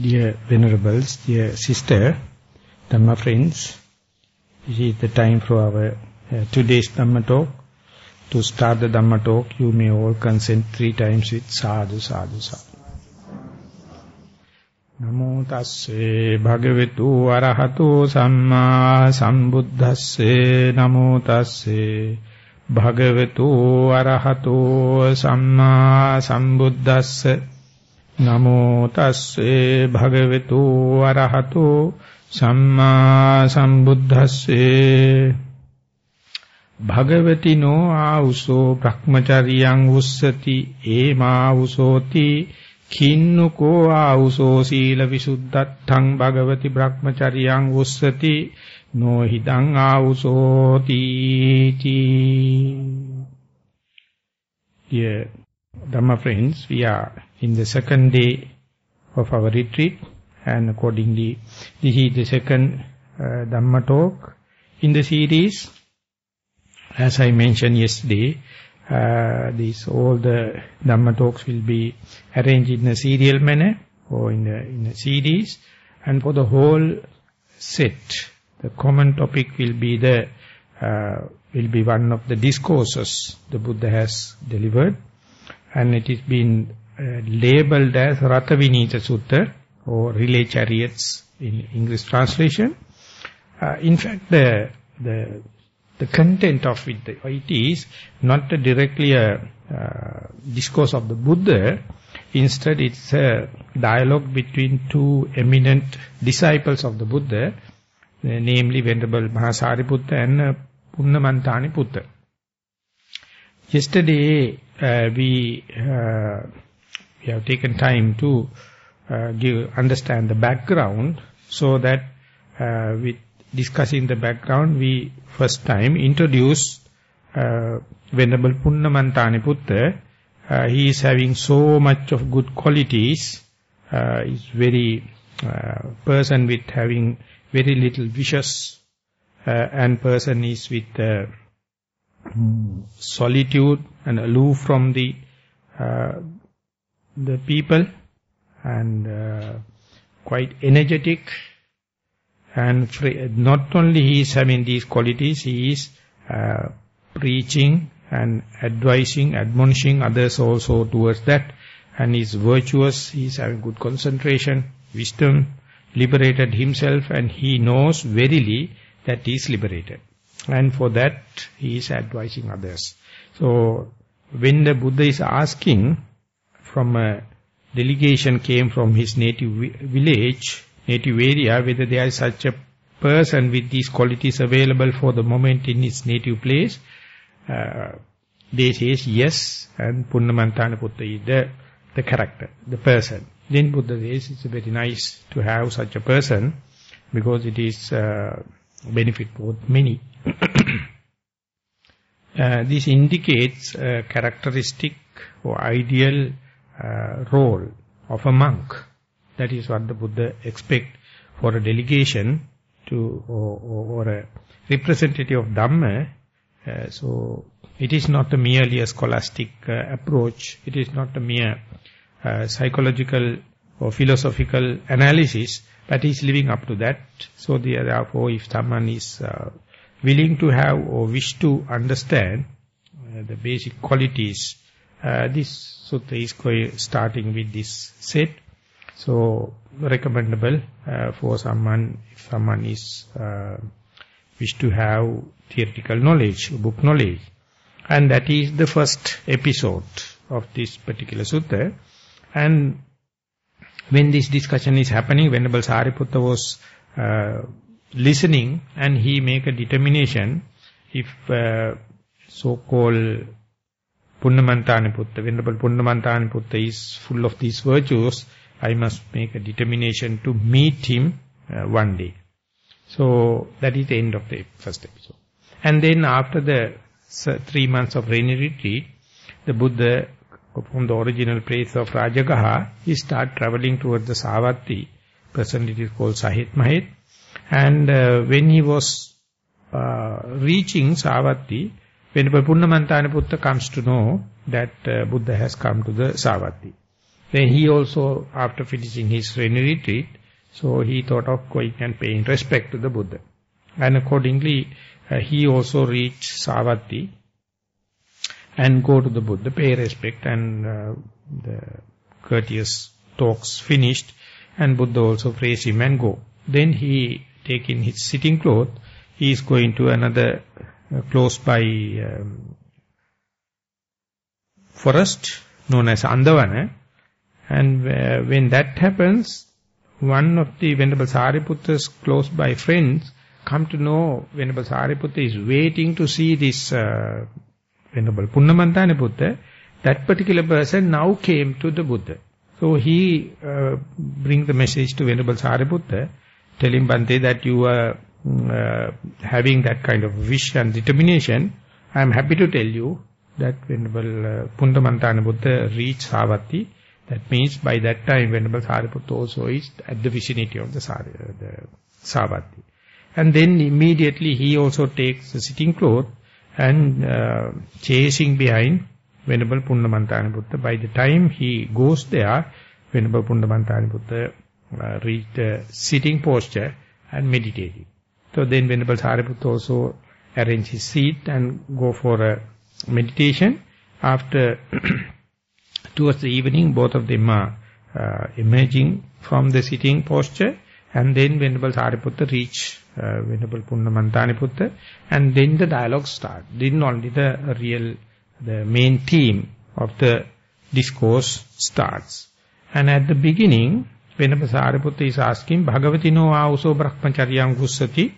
Dear Venerables, dear sister, Dhamma friends, this is the time for our today's Dhamma talk. To start the Dhamma talk, you may all consent 3 times with sadhu, sadhu, sadhu. Namo tasse bhagavatu arahato samma sambuddhasse. Namo tasse bhagavatu arahato samma sambuddhasse. Namo tasse bhagavatu arahato samma sambuddhasse. Bhagavati no auso brahmacharyang ussati ema usoti kinnuko auso sila visuddhattang bhagavati brahmacharyang ussati no hidang ausoti. Dear Dhamma friends, we are in the second day of our retreat, and accordingly, this is the second Dhamma talk in the series. As I mentioned yesterday, all the Dhamma talks will be arranged in a serial manner or in a series, and for the whole set, the common topic will be one of the discourses the Buddha has delivered, and it is been labeled as Rathavinitha Sutta or Relay Chariots in English translation. In fact, the content of it is not directly a discourse of the Buddha. Instead, it's a dialogue between 2 eminent disciples of the Buddha, namely Venerable Maha and Punnamantani Putta. Yesterday, we have taken time to understand the background, so that with discussing the background, we first time introduced Venerable Punnamantani Putta. He is having so much of good qualities. Is very person with having very little wishes, and person is with solitude and aloof from the people, and quite energetic. And not only he is having these qualities, he is preaching and advising, admonishing others also towards that. And he is virtuous, he is having good concentration, wisdom, liberated himself, and he knows verily that he is liberated. And for that, he is advising others. So, when the Buddha is asking, from a delegation came from his native village, native area, whether there is such a person with these qualities available for the moment in his native place, they say yes, and Punnamantana Putta is the character, the person. Then Buddha says it's very nice to have such a person, because it is benefit both many. This indicates a characteristic or ideal role of a monk. That is what the Buddha expects for a delegation to or a representative of Dhamma. So it is not merely a scholastic approach. It is not a mere psychological or philosophical analysis, but he is living up to that. So therefore, if someone is willing to have or wish to understand the basic qualities, this sutta is starting with this set. So recommendable for someone, if someone is wish to have theoretical knowledge, book knowledge. And that is the first episode of this particular sutta. And when this discussion is happening, Venerable Sariputta was listening, and he make a determination, if so-called Punnamantani Putta, Venerable Punnamantani Putta is full of these virtues, I must make a determination to meet him one day. So that is the end of the first episode. And then after the 3 months of rainy retreat, the Buddha, from the original place of Rajagaha, he started traveling towards the Savatthi. Presently it is called Sahit Mahet. And when he was reaching Savatthi, Venerable Punnamantana Putta comes to know that Buddha has come to the Savatthi. Then he also, after finishing his rainy retreat, so he thought of going and paying respect to the Buddha. And accordingly, he also reached Savatthi and go to the Buddha, pay respect, and the courteous talks finished, and Buddha also praised him and go. Then he taking his sitting cloth, he is going to another close by forest known as Andavana, and when that happens, one of the Venerable Sariputta's close by friends come to know Venerable Sariputta is waiting to see this Venerable Punnamantana Buddha. That particular person now came to the Buddha. So he bring the message to Venerable Sariputta, tell him, Bhante, that you are having that kind of wish and determination. I am happy to tell you that Venerable Punnamantana Buddha reached Savatthi. That means by that time Venerable Sariputta also is at the vicinity of the Savatthi. And then immediately he also takes the sitting cloth and chasing behind Venerable Punnamantana Buddha. By the time he goes there, Venerable Punnamantana Buddha reached the sitting posture and meditating. So then Venerable Sariputta also arranged his seat and go for a meditation. After towards the evening, both of them are emerging from the sitting posture, and then Venerable Sariputta reach Venerable Punnamantana Buddha, and then the dialogue starts. Then only the main theme of the discourse starts. And at the beginning, Venerable Sariputta is asking, Bhagavatino auso brahmacharyam gussati,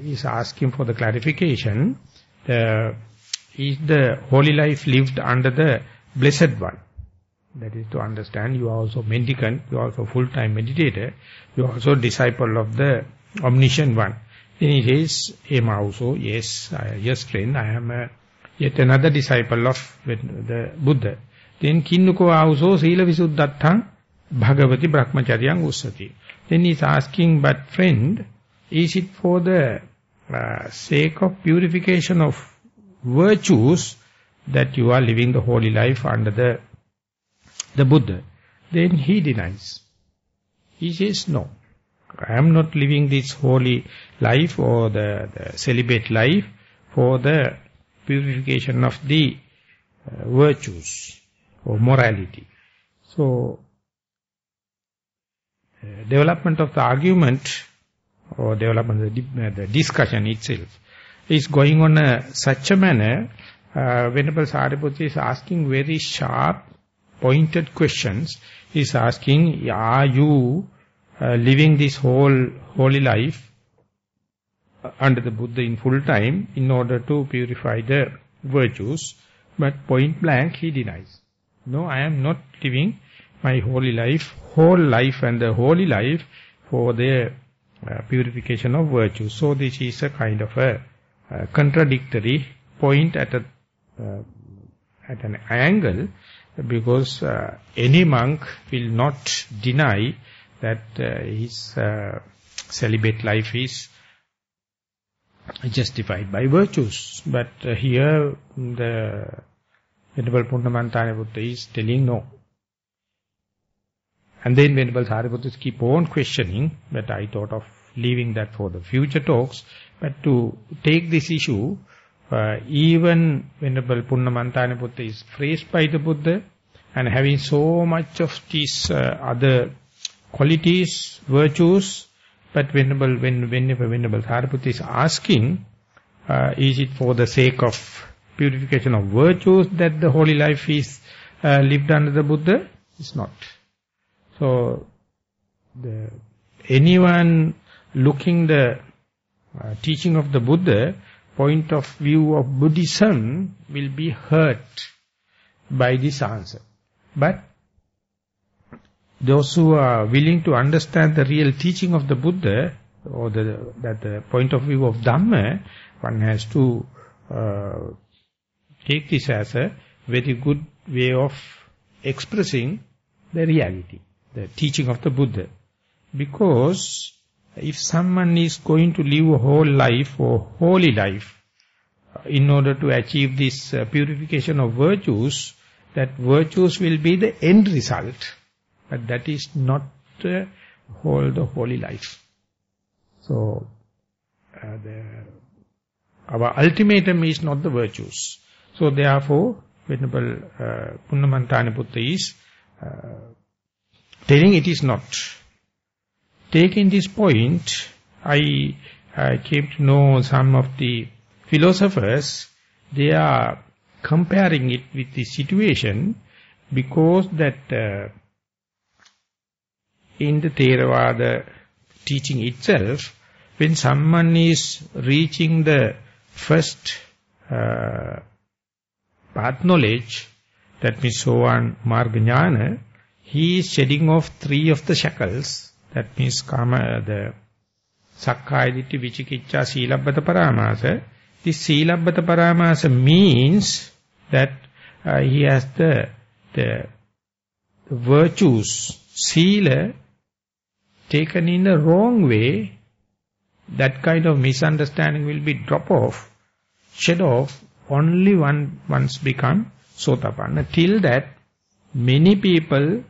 is asking for the clarification. Is the holy life lived under the Blessed One? That is to understand, you are also mendicant, you are also full-time meditator, you are also disciple of the Omniscient One. Then he says, also, yes, yes friend, I am yet another disciple of the Buddha. Then kinnuko auso sila visuddhatthaṃ bhagavati brahmacharyam ussati. Then he is asking, but friend, is it for the sake of purification of virtues that you are living the holy life under the Buddha? Then he denies. He says, no, I am not living this holy life or the celibate life for the purification of the virtues or morality. So, development of the argument or development of the discussion itself is going on such a manner. Venerable Sariputta is asking very sharp, pointed questions. He is asking, are you living this whole holy life under the Buddha in full time in order to purify the virtues? But point blank he denies. No, I am not living my holy life, whole life and the holy life for the purification of virtues. So this is a kind of a contradictory point at an angle, because any monk will not deny that his celibate life is justified by virtues. But here the Venerable Punnamantana Buddha is telling no. And then Venerable Sariputta keep on questioning, but I thought of leaving that for the future talks. But to take this issue, even Venerable Punnamantana Buddha is praised by the Buddha, and having so much of these other qualities, virtues, but whenever Venerable Sariputta is asking, is it for the sake of purification of virtues that the holy life is lived under the Buddha? It's not. So, anyone looking the teaching of the Buddha, point of view of Buddhism will be hurt by this answer. But those who are willing to understand the real teaching of the Buddha, or the point of view of Dhamma, one has to take this as a very good way of expressing the reality, the teaching of the Buddha. Because if someone is going to live a whole life or holy life in order to achieve this purification of virtues, that virtues will be the end result, but that is not the holy life. So, our ultimatum is not the virtues. So therefore, Venerable Punnamanthaniputta is telling it is not. Taking this point, I came to know some of the philosophers, they are comparing it with the situation, because that in the Theravada teaching itself, when someone is reaching the first path knowledge, that means Sovan Marga Jnana, he is shedding off 3 of the shackles, that means Kama, the Sakkaya Ditthi, Vicikicca, Silabbata Paramasa. This Silabbata Paramasa means that he has the virtues, Sila, taken in the wrong way. That kind of misunderstanding will be drop off, shed off, only once become Sotapanna. Till that, many people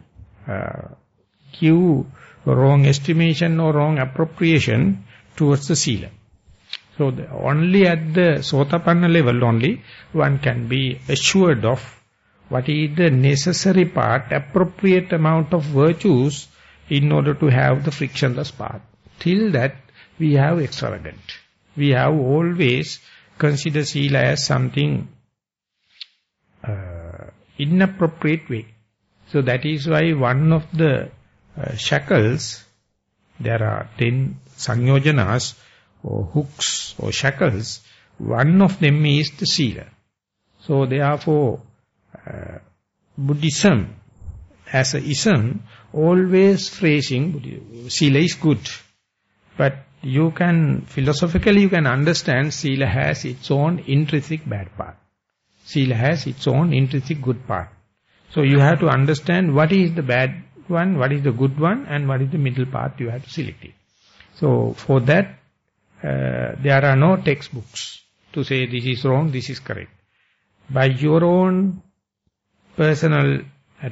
give wrong estimation or wrong appropriation towards the Sila. So only at the Sotapanna level only one can be assured of what is the necessary part, appropriate amount of virtues in order to have the frictionless path. Till that we have extravagant. We have always considered Sila as something inappropriate way. So that is why one of the shackles, there are 10 sanyojanas or hooks or shackles, one of them is the Sila. So therefore, Buddhism as a ism always phrasing Sila is good. But you can, philosophically you can understand Sila has its own intrinsic bad part. Sila has its own intrinsic good part. So you have to understand what is the bad one, what is the good one, and what is the middle part you have to select it. So for that, there are no textbooks to say this is wrong, this is correct. By your own personal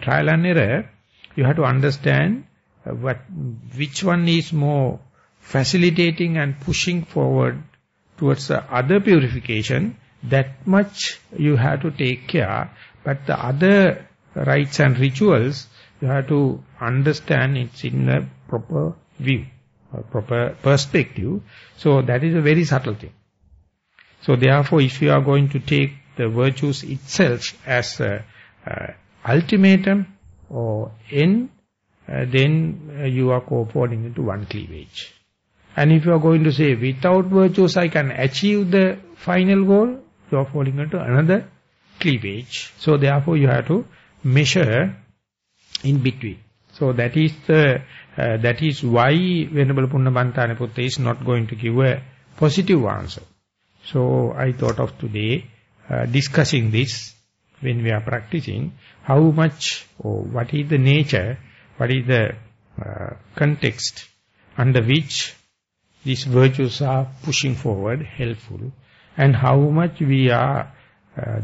trial and error, you have to understand which one is more facilitating and pushing forward towards the other purification. That much you have to take care, but the other rites and rituals, you have to understand it's in a proper view, a proper perspective. So that is a very subtle thing. So therefore, if you are going to take the virtues itself as a ultimatum or end, then you are falling into one cleavage. And if you are going to say, without virtues I can achieve the final goal, you are falling into another cleavage. So therefore you have to measure in between. So that is why Venerable Punnamanthaniputta is not going to give a positive answer. So I thought of today discussing this when we are practicing, how much or what is the nature, what is the context under which these virtues are pushing forward, helpful, and how much we are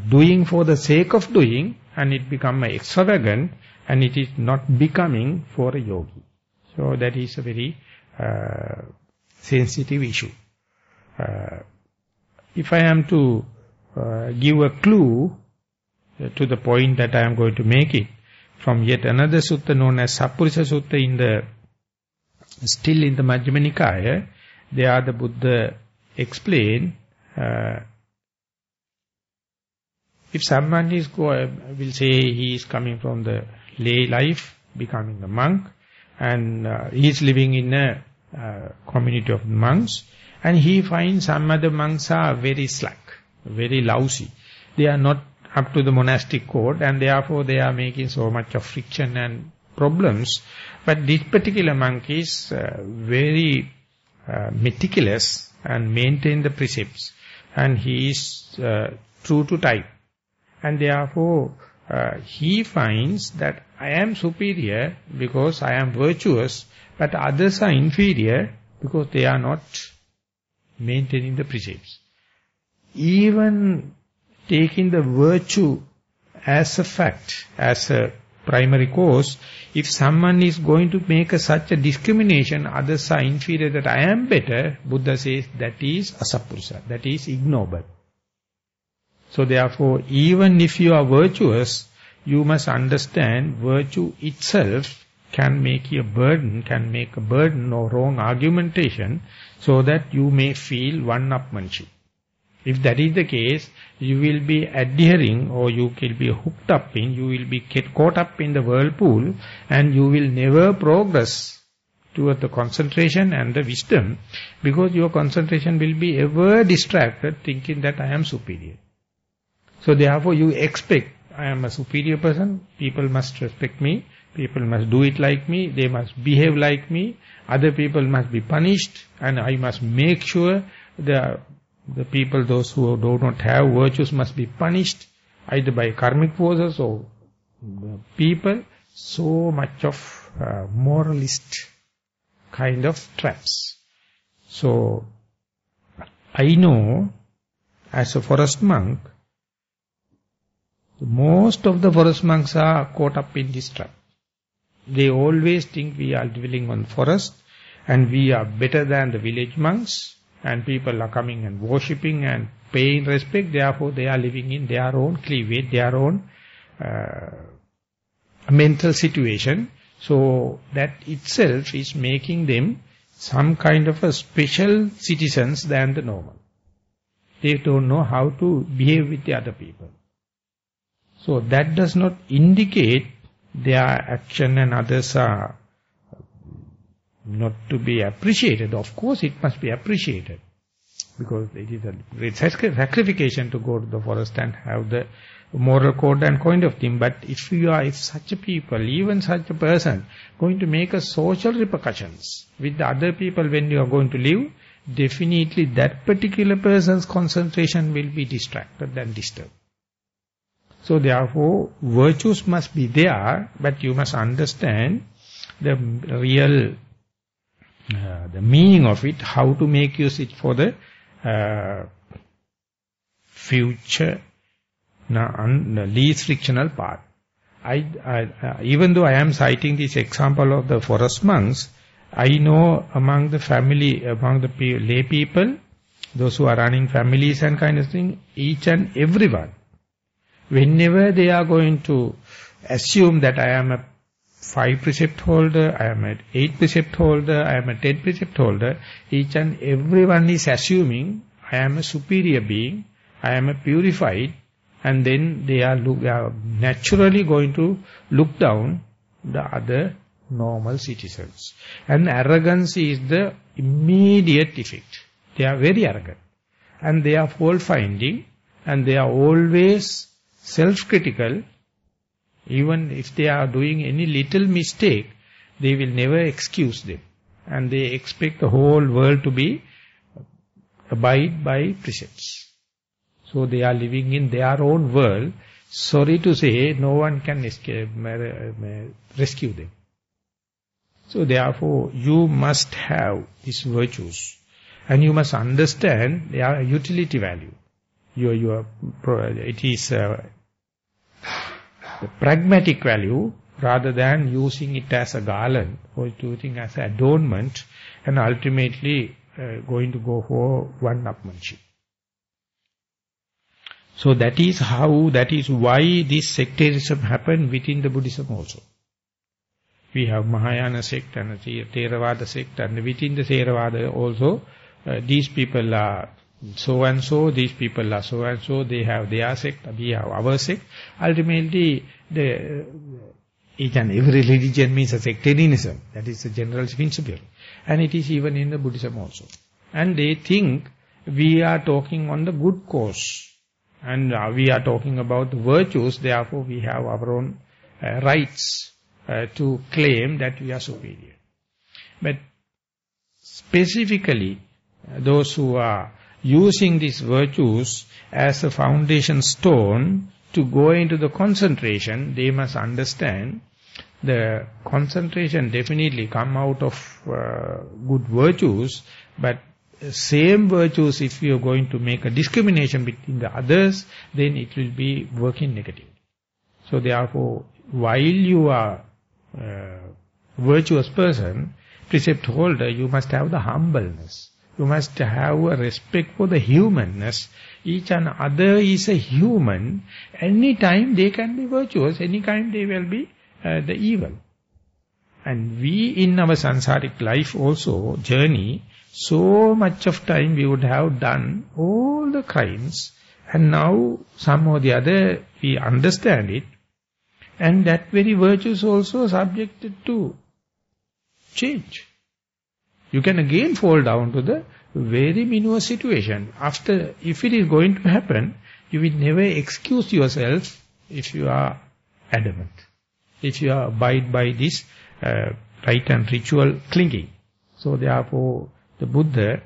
doing for the sake of doing, and it become extravagant, and it is not becoming for a yogi. So that is a very sensitive issue. If I am to give a clue to the point that I am going to make it, from yet another sutta known as Sappurisa Sutta still in the Majjhima Nikaya, there the Buddha explain, if someone will say he is coming from the lay life, becoming a monk, and he is living in a community of monks, and he finds some other monks are very slack, very lousy. They are not up to the monastic code, and therefore they are making so much of friction and problems. But this particular monk is very meticulous and maintain the precepts, and he is true to type. And therefore he finds that I am superior because I am virtuous, but others are inferior because they are not maintaining the precepts. Even taking the virtue as a fact, as a primary cause, if someone is going to make such a discrimination, others are inferior, that I am better, Buddha says that is asappurusa, that is ignoble. So therefore, even if you are virtuous, you must understand virtue itself can make a burden or wrong argumentation, so that you may feel one-upmanship. If that is the case, you will be adhering, or you will be hooked up in, you will be caught up in the whirlpool, and you will never progress toward the concentration and the wisdom, because your concentration will be ever distracted, thinking that I am superior. So therefore you expect, I am a superior person, people must respect me, people must do it like me, they must behave like me, other people must be punished, and I must make sure the people, those who do not have virtues, must be punished, either by karmic forces or people. So much of moralist kind of traps. So, I know, as a forest monk, most of the forest monks are caught up in this trap. They always think we are dwelling on forest, and we are better than the village monks, and people are coming and worshipping and paying respect, therefore they are living in their own cleavage, their own mental situation. So that itself is making them some kind of a special citizens than the normal. They don't know how to behave with the other people. So that does not indicate their action and others are not to be appreciated. Of course it must be appreciated, because it is a great sacrification to go to the forest and have the moral code and kind of thing. But if such a people, even such a person, going to make a social repercussions with the other people when you are going to live, definitely that particular person's concentration will be distracted and disturbed. So therefore, virtues must be there, but you must understand the real the meaning of it, how to make use it for the future, the least frictional part. Even though I am citing this example of the forest monks, I know among the family, among the lay people, those who are running families and kind of thing, each and everyone, whenever they are going to assume that I am a 5 precept holder, I am an 8 precept holder, I am a 10 precept holder, each and everyone is assuming I am a superior being, I am a purified, and then they are naturally going to look down the other normal citizens. And arrogance is the immediate effect. They are very arrogant. And they are fault-finding, and they are always self-critical. Even if they are doing any little mistake, they will never excuse them. And they expect the whole world to be abide by precepts. So they are living in their own world. Sorry to say, no one can rescue them. So therefore, you must have these virtues. And you must understand their utility value. It is the pragmatic value, rather than using it as a garland or using it as an adornment, and ultimately going to go for one-upmanship. So that is why this sectarianism happened within the Buddhism also. We have Mahayana sect and a Theravada sect, and within the Theravada also, these people are so and so, these people are so and so, they have their sect, we have our sect. Ultimately, each and every religion means a sectarianism. That is the general principle. And it is even in the Buddhism also. And they think we are talking on the good cause. And we are talking about the virtues, therefore we have our own rights to claim that we are superior. But specifically, those who are using these virtues as a foundation stone to go into the concentration, they must understand the concentration definitely come out of good virtues, but same virtues, if you are going to make a discrimination between the others, then it will be working negative. So therefore, while you are virtuous person, precept holder, you must have the humbleness. You must have a respect for the humanness. Each and other is a human. Any time they can be virtuous, any time they will be the evil. And we in our sansaric life also, journey, so much of time we would have done all the crimes, and now some or the other we understand it, and that very virtue is also subjected to change. You can again fall down to the very minimum situation. After, if it is going to happen, you will never excuse yourself if you are adamant. If you are abide by this right and ritual clinging. So therefore, the Buddha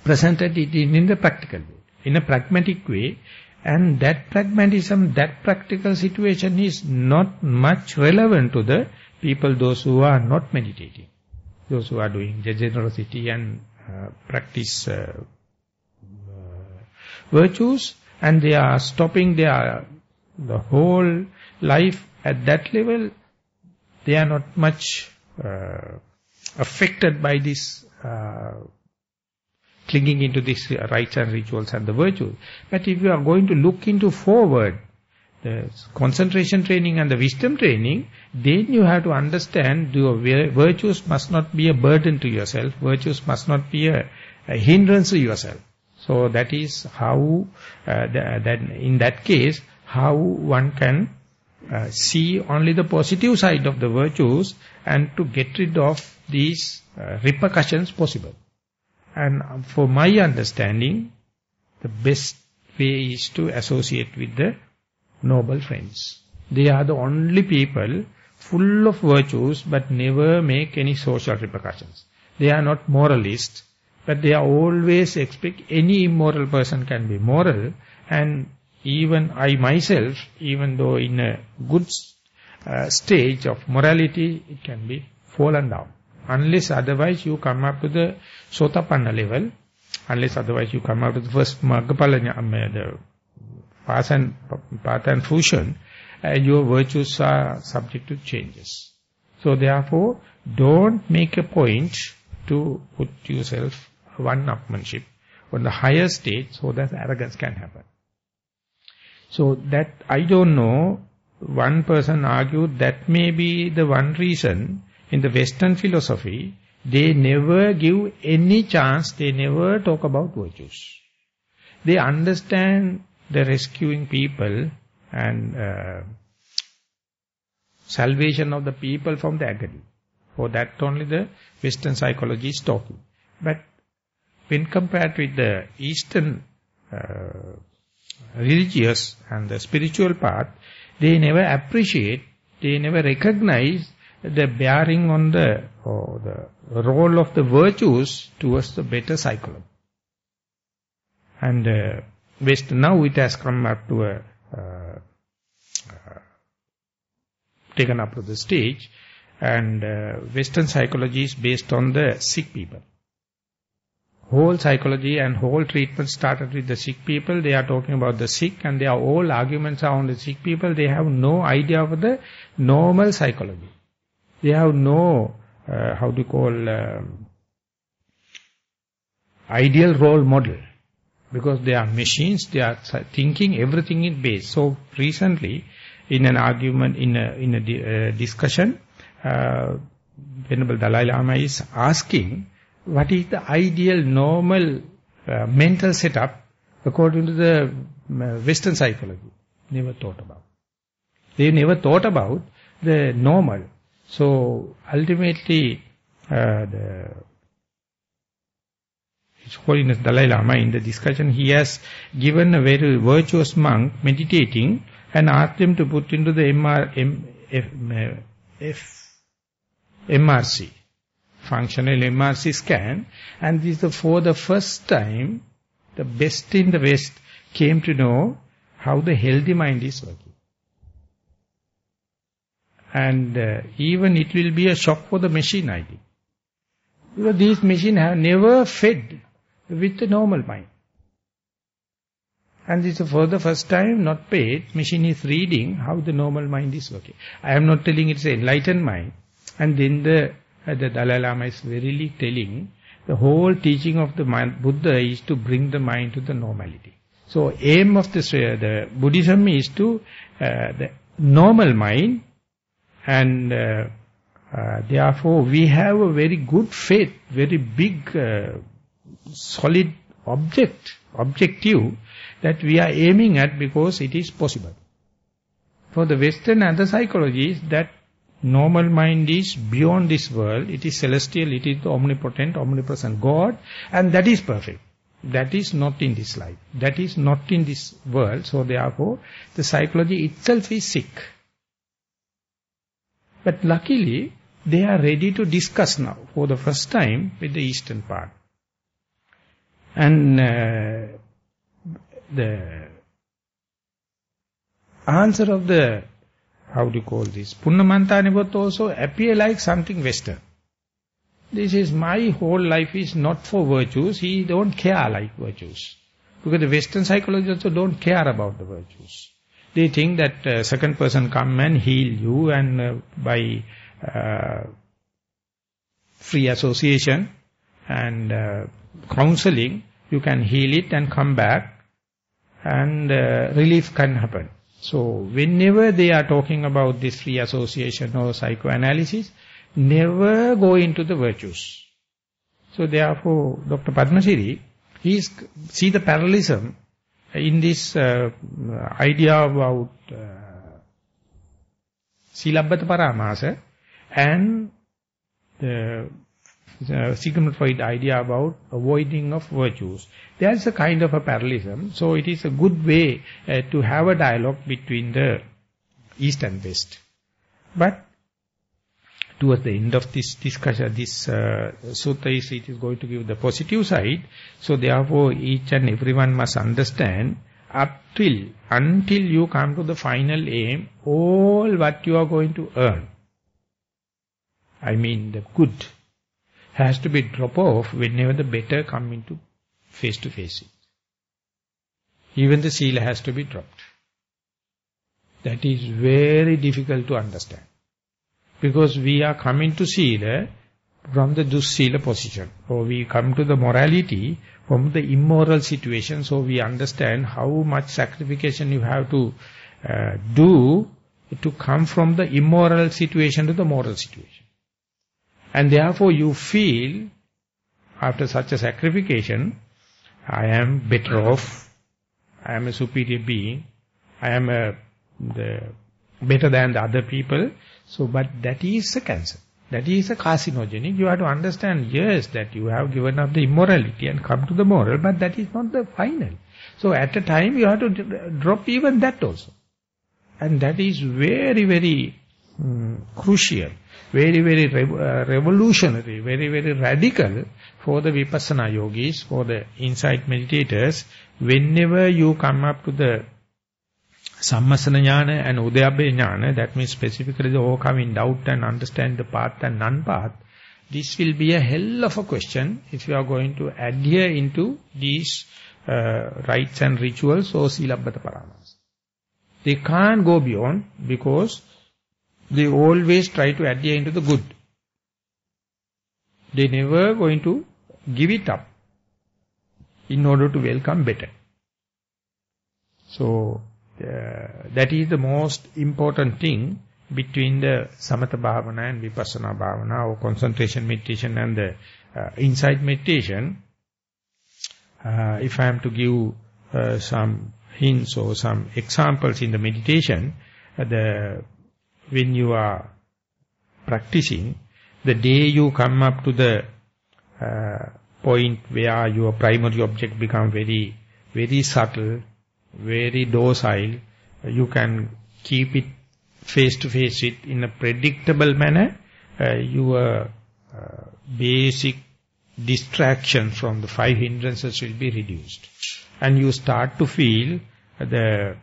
presented it in the practical way, in a pragmatic way, and that pragmatism, that practical situation is not much relevant to the people, those who are not meditating, those who are doing generosity and practice virtues, and they are stopping the whole life at that level. They are not much affected by this clinging into these rites and rituals and the virtues. But if you are going to look into forward, the concentration training and the wisdom training, then you have to understand your virtues must not be a burden to yourself. Virtues must not be a hindrance to yourself. So that is how, in that case, how one can see only the positive side of the virtues and to get rid of these repercussions possible. And for my understanding, the best way is to associate with the noble friends. They are the only people full of virtues but never make any social repercussions. They are not moralists, but they are always expect any immoral person can be moral, and even I myself, even though in a good stage of morality, it can be fallen down. Unless otherwise you come up to the Sotapanna level, unless otherwise you come up to the first Maggapala, the path and fruition, your virtues are subject to changes. So therefore, don't make a point to put yourself one-upmanship on the higher stage so that arrogance can happen. So that, I don't know, one person argued that may be the one reason in the Western philosophy, they never give any chance, they never talk about virtues. They understand the rescuing people and salvation of the people from the agony. For that only the Western psychology is talking. But when compared with the Eastern religious and the spiritual path, they never appreciate, they never recognize the bearing on the role of the virtues towards the better psychology. And West, now it has come up to taken up to the stage, and Western psychology is based on the sick people. Whole psychology and whole treatment started with the sick people. They are talking about the sick, and their all arguments are on the sick people. They have no idea of the normal psychology. They have no, ideal role model. Because they are machines, they are thinking, everything is based. So recently, in an argument, in a discussion, Venerable Dalai Lama is asking, what is the ideal, normal mental setup according to the Western psychology? Never thought about. They never thought about the normal. So ultimately, His Holiness Dalai Lama, in the discussion, he has given a very virtuous monk meditating and asked him to put into the MRC, functional MRC scan, and this is for the first time, the best in the West came to know how the healthy mind is working. And even it will be a shock for the machine, I think. Because these machines have never fed with the normal mind. And this is for the first time, not paid, machine is reading how the normal mind is working. I am not telling it's an enlightened mind. And then the Dalai Lama is really telling, the whole teaching of the Buddha is to bring the mind to the normality. So aim of the Buddhism is to the normal mind, and therefore we have a very good faith, very big, solid objective that we are aiming at, because it is possible. For the Western and the psychology, that normal mind is beyond this world, it is celestial, it is the omnipotent, omnipresent God, and that is perfect. That is not in this life. That is not in this world. So therefore, the psychology itself is sick. But luckily, they are ready to discuss now, for the first time, with the Eastern part. And the answer of the, how do you call this, Punnamantanipat also appear like something Western. This is my whole life is not for virtues. He don't care like virtues. Because the Western psychology also don't care about the virtues. They think that second person come and heal you, and by free association and counseling, you can heal it and come back, and relief can happen. So whenever they are talking about this free association or psychoanalysis, never go into the virtues. So therefore, Dr. Padmasiri, he see the parallelism in this idea about Silabbata Paramasa and the Sigmund Freud idea about avoiding of virtues. There is a kind of a parallelism. So it is a good way to have a dialogue between the East and West. But towards the end of this discussion, this sutta it is going to give the positive side. So therefore, each and everyone must understand, until you come to the final aim, all what you are going to earn, I mean the good, has to be drop off whenever the better come into face-to-face. Even the sila has to be dropped. That is very difficult to understand. Because we are coming to sila from the dussila position. Or we come to the morality from the immoral situation. So we understand how much sacrification you have to do to come from the immoral situation to the moral situation. And therefore you feel, after such a sacrification, I am better off, I am a superior being, I am better than the other people. So, but that is a cancer. That is a carcinogenic. You have to understand, yes, that you have given up the immorality and come to the moral, but that is not the final. So at a time you have to drop even that also. And that is very, very crucial, very, very revolutionary, very, very radical for the Vipassana yogis, for the insight meditators. Whenever you come up to the Sammasana jnana and Udayabhaya jnana, that means specifically the overcoming doubt and understand the path and non-path, this will be a hell of a question if you are going to adhere into these rites and rituals or Silabbata Paramas. They can't go beyond, because they always try to adhere into the good. They never going to give it up in order to welcome better. So, that is the most important thing between the Samatha Bhavana and Vipassana Bhavana, or concentration meditation and the insight meditation. If I am to give some hints or some examples in the meditation, when you are practicing, the day you come up to the point where your primary object becomes very, very subtle, very docile, you can keep it face to face it in a predictable manner, your basic distraction from the 5 hindrances will be reduced. And you start to feel the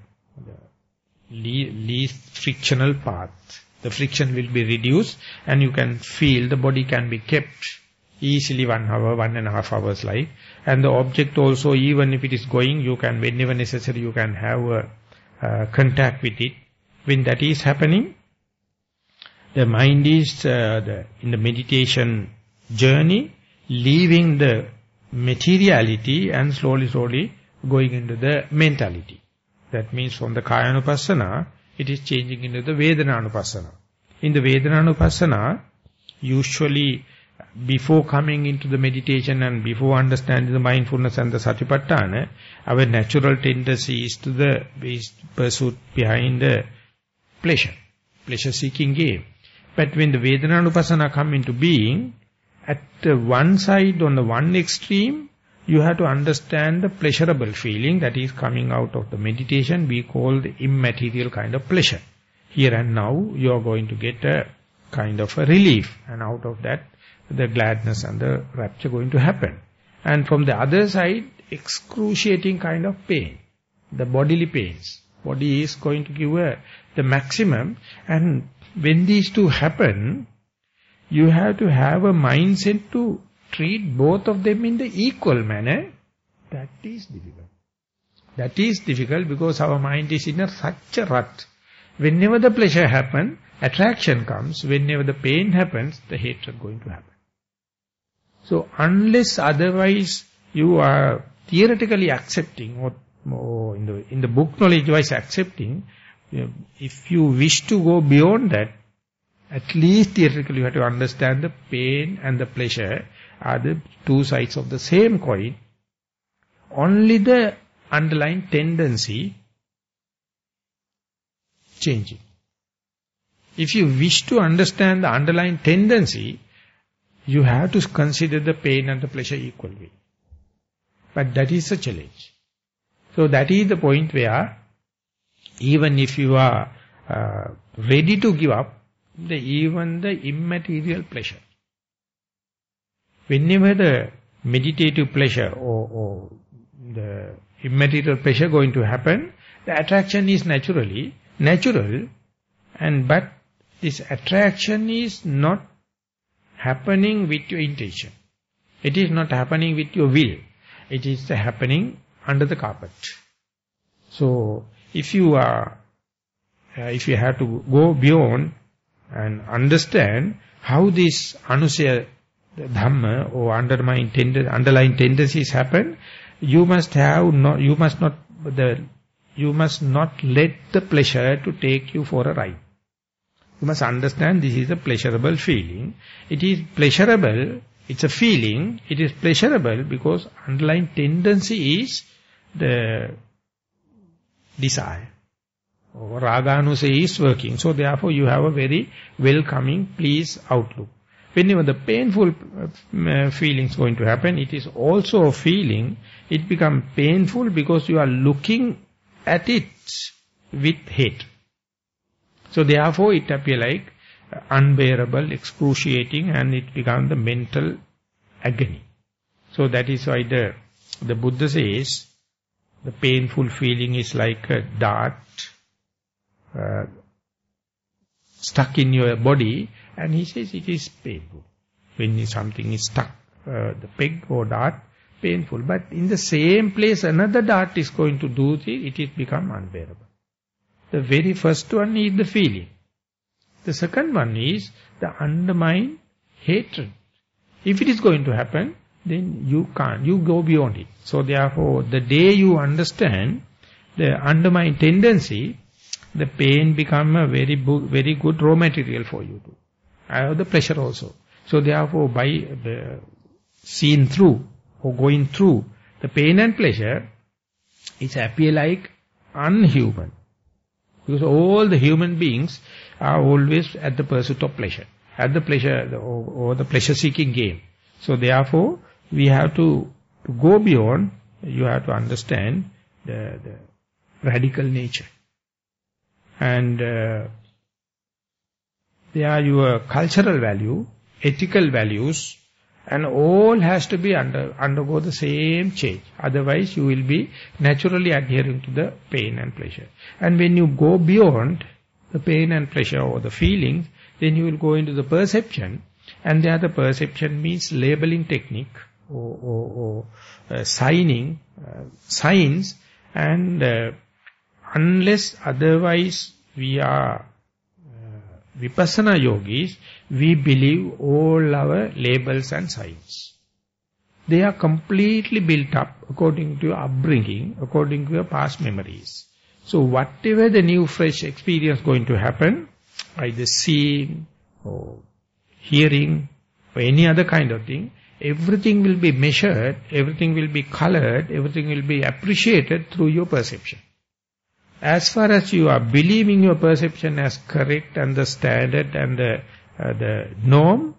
least frictional path. The friction will be reduced, and you can feel the body can be kept easily 1 hour, 1.5 hours like. And the object also, even if it is going, you can, whenever necessary, you can have a contact with it. When that is happening, the mind is in the meditation journey, leaving the materiality and slowly going into the mentality. That means from the Kayanupassana, it is changing into the Vedananupassana. In the Vedananupassana, usually before coming into the meditation and before understanding the mindfulness and the Satipatthana, our natural tendency is to the pursuit behind the pleasure-seeking game. But when the Vedananupassana come into being, at the one side, on the one extreme, you have to understand the pleasurable feeling that is coming out of the meditation. We call the immaterial kind of pleasure. Here and now, you are going to get a kind of a relief. And out of that, the gladness and the rapture going to happen. And from the other side, excruciating kind of pain. The bodily pains. Body is going to give the maximum. And when these two happen, you have to have a mindset to treat both of them in the equal manner. That is difficult. That is difficult because our mind is in such a rut. Whenever the pleasure happens, attraction comes. Whenever the pain happens, the hatred going to happen. So unless otherwise you are theoretically accepting or in the book knowledge wise accepting, if you wish to go beyond that, at least theoretically you have to understand the pain and the pleasure are the two sides of the same coin. Only the underlying tendency changing. If you wish to understand the underlying tendency, you have to consider the pain and the pleasure equally. But that is a challenge. So that is the point where even if you are ready to give up, even the immaterial pleasure. Whenever the meditative pleasure or the immaterial pleasure going to happen, the attraction is natural, but this attraction is not happening with your intention. It is not happening with your will. It is happening under the carpet. So if you have to go beyond and understand how this anusaya dhamma or underlying tendencies happen, you must not let the pleasure to take you for a ride. You must understand this is a pleasurable feeling. It is pleasurable, it's a feeling, it is pleasurable because underlying tendency is the desire. Or raganusaya is working. So therefore you have a very welcoming, pleased outlook. Whenever the painful feelings going to happen, it is also a feeling. It becomes painful because you are looking at it with hate. So therefore it appears like unbearable, excruciating, and it becomes the mental agony. So that is why the Buddha says the painful feeling is like a dart stuck in your body, and he says it is painful. When something is stuck, the peg or dart, painful. But in the same place another dart is going to do it is become unbearable. The very first one is the feeling. The second one is the undermined hatred. If it is going to happen, then you can't. You go beyond it. So therefore, the day you understand the undermined tendency, the pain become a very good raw material for you to have the pleasure also. So therefore, by seeing through or going through the pain and pleasure, it appear like unhuman. Because all the human beings are always at the pursuit of pleasure, at the pleasure or the pleasure-seeking game. So therefore, we have to go beyond. You have to understand the radical nature. And there are your cultural value, ethical values, and all has to be undergo the same change. Otherwise, you will be naturally adhering to the pain and pleasure. And when you go beyond the pain and pleasure or the feelings, then you will go into the perception. And the other perception means labeling technique or signs, and unless otherwise we are Vipassana yogis, we believe all our labels and signs. They are completely built up according to your upbringing, according to your past memories. So whatever the new fresh experience going to happen, either seeing or hearing or any other kind of thing, everything will be measured, everything will be colored, everything will be appreciated through your perception. As far as you are believing your perception as correct and the standard and the norm,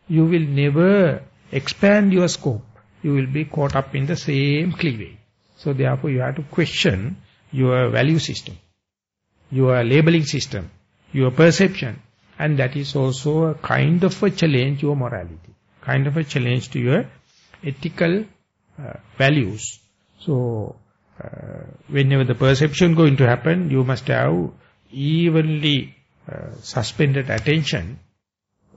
you will never expand your scope. You will be caught up in the same cleavage. So therefore you have to question your value system, your labeling system, your perception. And that is also a kind of a challenge to your morality, kind of a challenge to your ethical values. So whenever the perception going to happen, you must have evenly suspended attention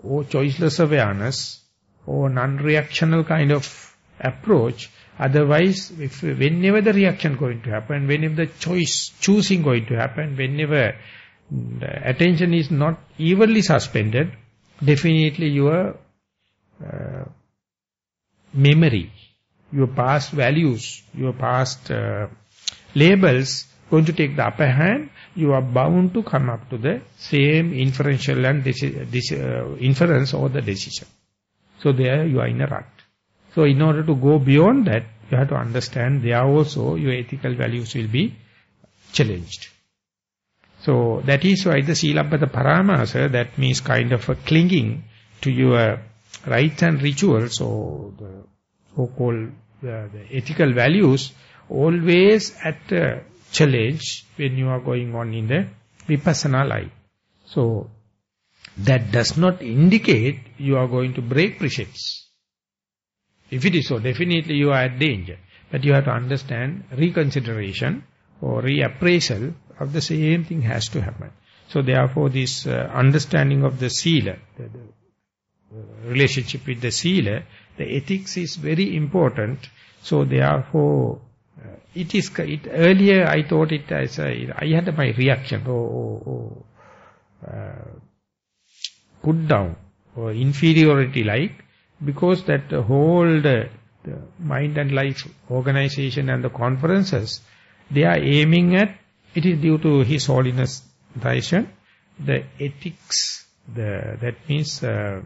or choiceless awareness or non-reactional kind of approach. Otherwise, whenever the reaction going to happen, whenever the choosing going to happen, whenever the attention is not evenly suspended, definitely your memory, your past values, your past labels going to take the upper hand. You are bound to come up to the same inferential and inference or the decision. So there you are in a rut. So in order to go beyond that, you have to understand there also your ethical values will be challenged. So that is why the Silabbata Paramasa, that means kind of a clinging to your rites and rituals or the so-called the ethical values, always at a challenge when you are going on in the Vipassana life. So that does not indicate you are going to break precepts. If it is so, definitely you are at danger. But you have to understand reconsideration or reappraisal of the same thing has to happen. So therefore this understanding of the Sila, the relationship with the Sila, the ethics is very important. So therefore, earlier I thought it as I had my reaction, put down, or inferiority like, because that whole the mind and life organization and the conferences, they are aiming at, it is due to His Holiness Daishan, the ethics, that means the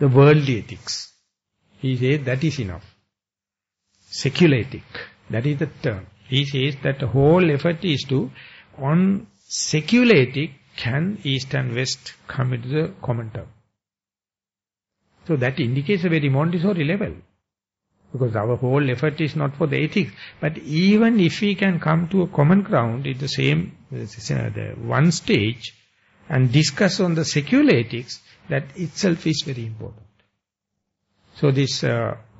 worldly ethics. He says that is enough. Secular ethic, that is the term. He says that the whole effort is to, on secular ethic, can East and West come into the common term. So that indicates a very Montessori level. Because our whole effort is not for the ethics. But even if we can come to a common ground in the same, the one stage, and discuss on the secular ethics, that itself is very important. So this,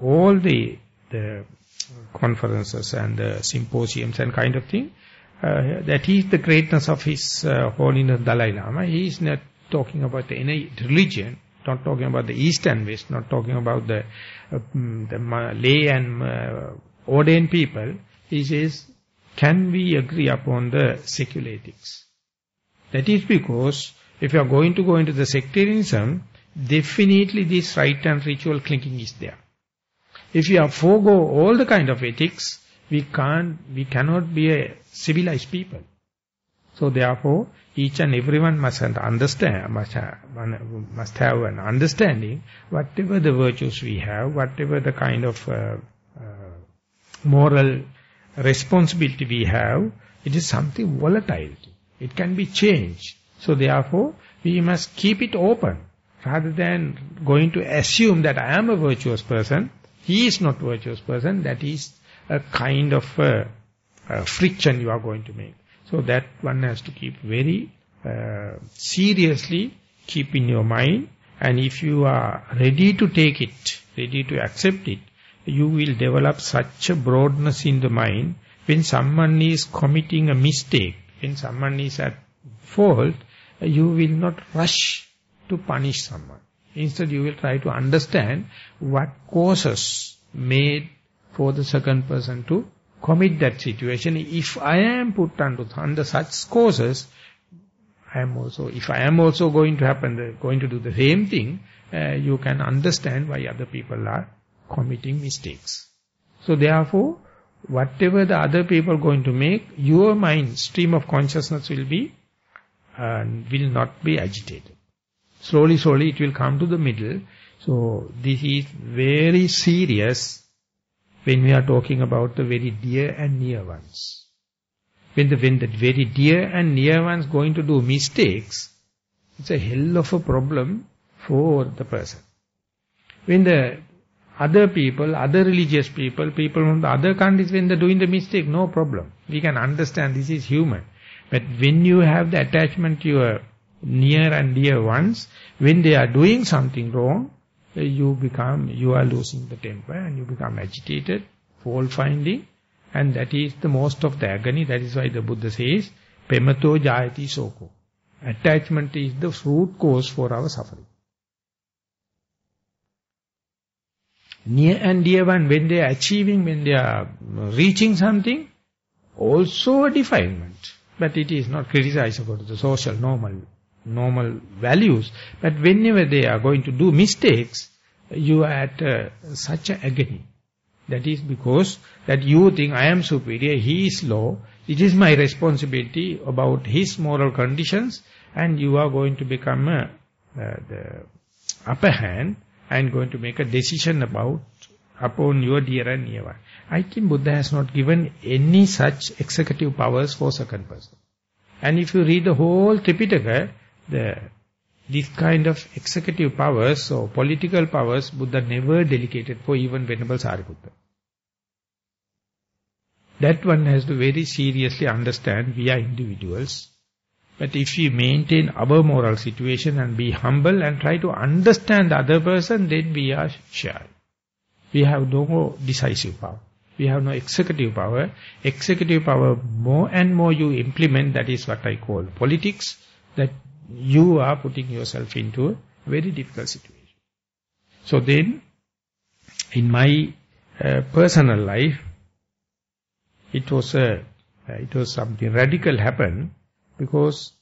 all the conferences and the symposiums and kind of thing, that is the greatness of His Holiness Dalai Lama. He is not talking about any religion, not talking about the East and West, not talking about the lay and ordained people. He says, can we agree upon the secular ethics? That is because if you are going to go into the sectarianism, definitely this rite and ritual clinging is there. If you forego all the kind of ethics, we cannot be a civilized people. So therefore, each and everyone must understand, must have an understanding, whatever the virtues we have, whatever the kind of moral responsibility we have, it is something volatile. It can be changed. So therefore, we must keep it open, rather than going to assume that I am a virtuous person, he is not a virtuous person. That is a kind of friction you are going to make. So that one has to keep very seriously, keep in your mind. And if you are ready to take it, ready to accept it, you will develop such a broadness in the mind. When someone is committing a mistake, when someone is at fault, you will not rush to punish someone. Instead, you will try to understand what causes made for the second person to commit that situation. If I am put under such causes, if I am also going to do the same thing, you can understand why other people are committing mistakes. So therefore, whatever the other people are going to make, your mind, stream of consciousness will not be agitated. Slowly it will come to the middle. So this is very serious when we are talking about the very dear and near ones. When the very dear and near ones going to do mistakes, it's a hell of a problem for the person. When the other people, other religious people from the other countries, when they're doing the mistake, no problem. We can understand this is human. But when you have the attachment to your near and dear ones, when they are doing something wrong, you are losing the temper and you become agitated, fault finding, and that is the most of the agony. That is why the Buddha says, Pemato jayati soko. Attachment is the root cause for our suffering. Near and dear one, when they are achieving, when they are reaching something, also a defilement. But it is not criticizable to the social normal values. But whenever they are going to do mistakes, you are at such an agony. That is because that you think I am superior, he is low, it is my responsibility about his moral conditions, and you are going to become the upper hand and going to make a decision upon your dear and near one. I think Buddha has not given any such executive powers for second person. And if you read the whole Tripitaka, this kind of executive powers or political powers, Buddha never delegated for even Venerable Sariputta. That one has to very seriously understand we are individuals. But if we maintain our moral situation and be humble and try to understand the other person, then we are shy. We have no decisive power. We have no executive power. Executive power, more and more you implement, that is what I call politics, that you are putting yourself into a very difficult situation. So then, in my personal life, it was something radical happened, because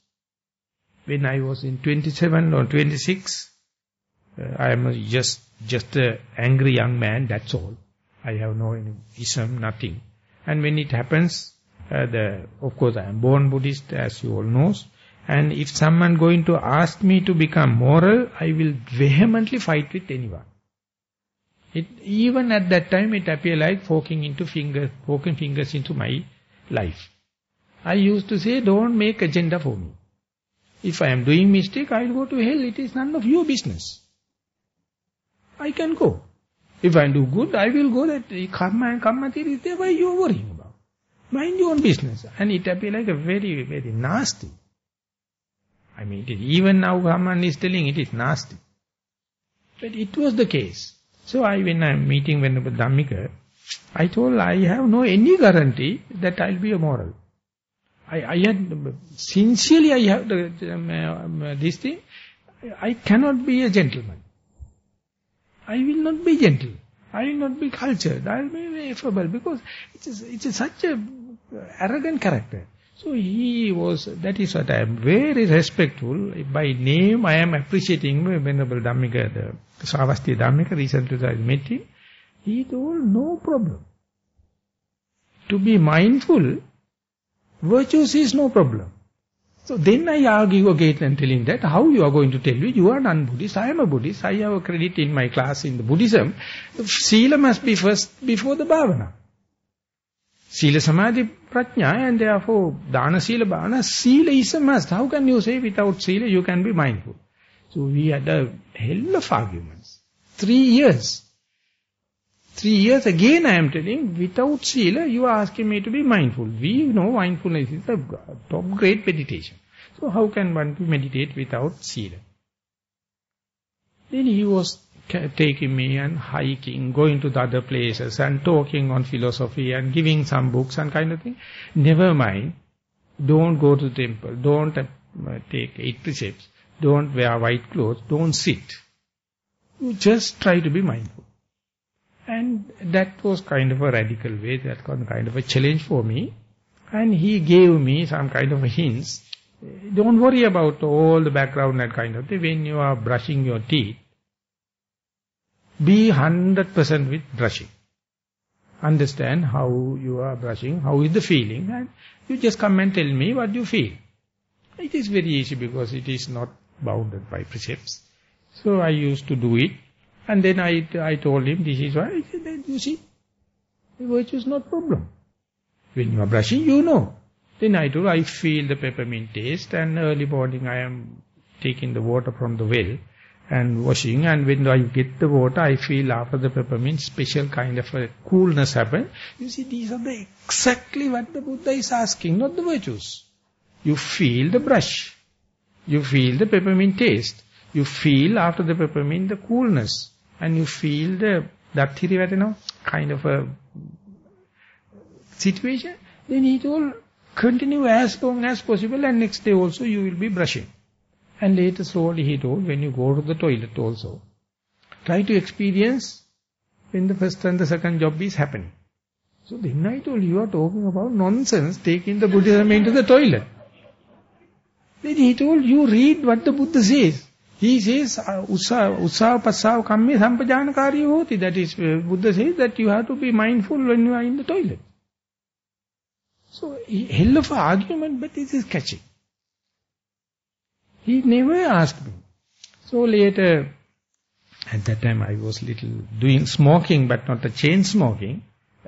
when I was in 27 or 26, I am just an angry young man, that's all. I have no ism, nothing. And when it happens, of course I am born Buddhist, as you all know. And if someone going to ask me to become moral, I will vehemently fight with anyone. Even at that time, it appeared like poking fingers into my life. I used to say, don't make agenda for me. If I am doing mistake, I will go to hell. It is none of your business. I can go. If I do good, I will go. That karma and karma theory is there. Why you are worrying about? Mind your own business. And it appeared like a very, very nasty. I mean, even now someone is telling it is nasty. But it was the case. So when I am meeting Venerable Dhammika, I told I have no any guarantee that I will be a moral. I had, sincerely I have this thing, I cannot be a gentleman. I will not be gentle. I will not be cultured. I will be affable, because it is such a arrogant character. So that is what I am very respectful. By name I am appreciating Venerable Dhammika, the Savasti Dhammika, recently I met him. He told no problem. To be mindful, virtues is no problem. So then I argue again and telling that, how you are going to tell me, you are non-Buddhist, I am a Buddhist, I have a credit in my class in the Buddhism. The Sila must be first before the Bhavana. Sila Samadhi Prajna, and therefore Dana Sila Bhavana, Sila is a must. How can you say without Sila you can be mindful? So we had a hell of arguments. 3 years. 3 years again I am telling, without Sila you are asking me to be mindful. We know mindfulness is a top grade meditation. So how can one meditate without Sila? Then he was taking me and hiking, going to the other places and talking on philosophy and giving some books and kind of thing. Never mind. Don't go to the temple. Don't take 8 precepts. don't wear white clothes, don't sit. You just try to be mindful. And that was kind of a radical way, that was kind of a challenge for me. And he gave me some kind of a hints. Don't worry about all the background and kind of thing. When you are brushing your teeth, be 100% with brushing. Understand how you are brushing, how is the feeling, and you just come and tell me what you feel. It is very easy because it is not bounded by precepts. So I used to do it, and then I told him, this is why. He said, you see, the virtue is not problem. When you are brushing, you know. Then I feel the peppermint taste, and early morning I am taking the water from the well and washing, and when I get the water, I feel after the peppermint, special kind of a coolness happen. You see, these are exactly what the Buddha is asking, not the virtues. You feel the brush. You feel the peppermint taste. You feel after the peppermint the coolness. And you feel the kind of a situation. Then he told, continue as long as possible, and next day also you will be brushing. And later slowly he told, when you go to the toilet also, try to experience when the first and the second job is happening. So then I told, you are talking about nonsense, taking the Buddhism into the toilet. Then he told, you read what the Buddha says. He says, Ussava passav kamme sampajanakariyo hoti. That is, Buddha says that you have to be mindful when you are in the toilet. So, hell of an argument, but it is catchy. He never asked me. So later, at that time I was doing smoking, but not a chain smoking.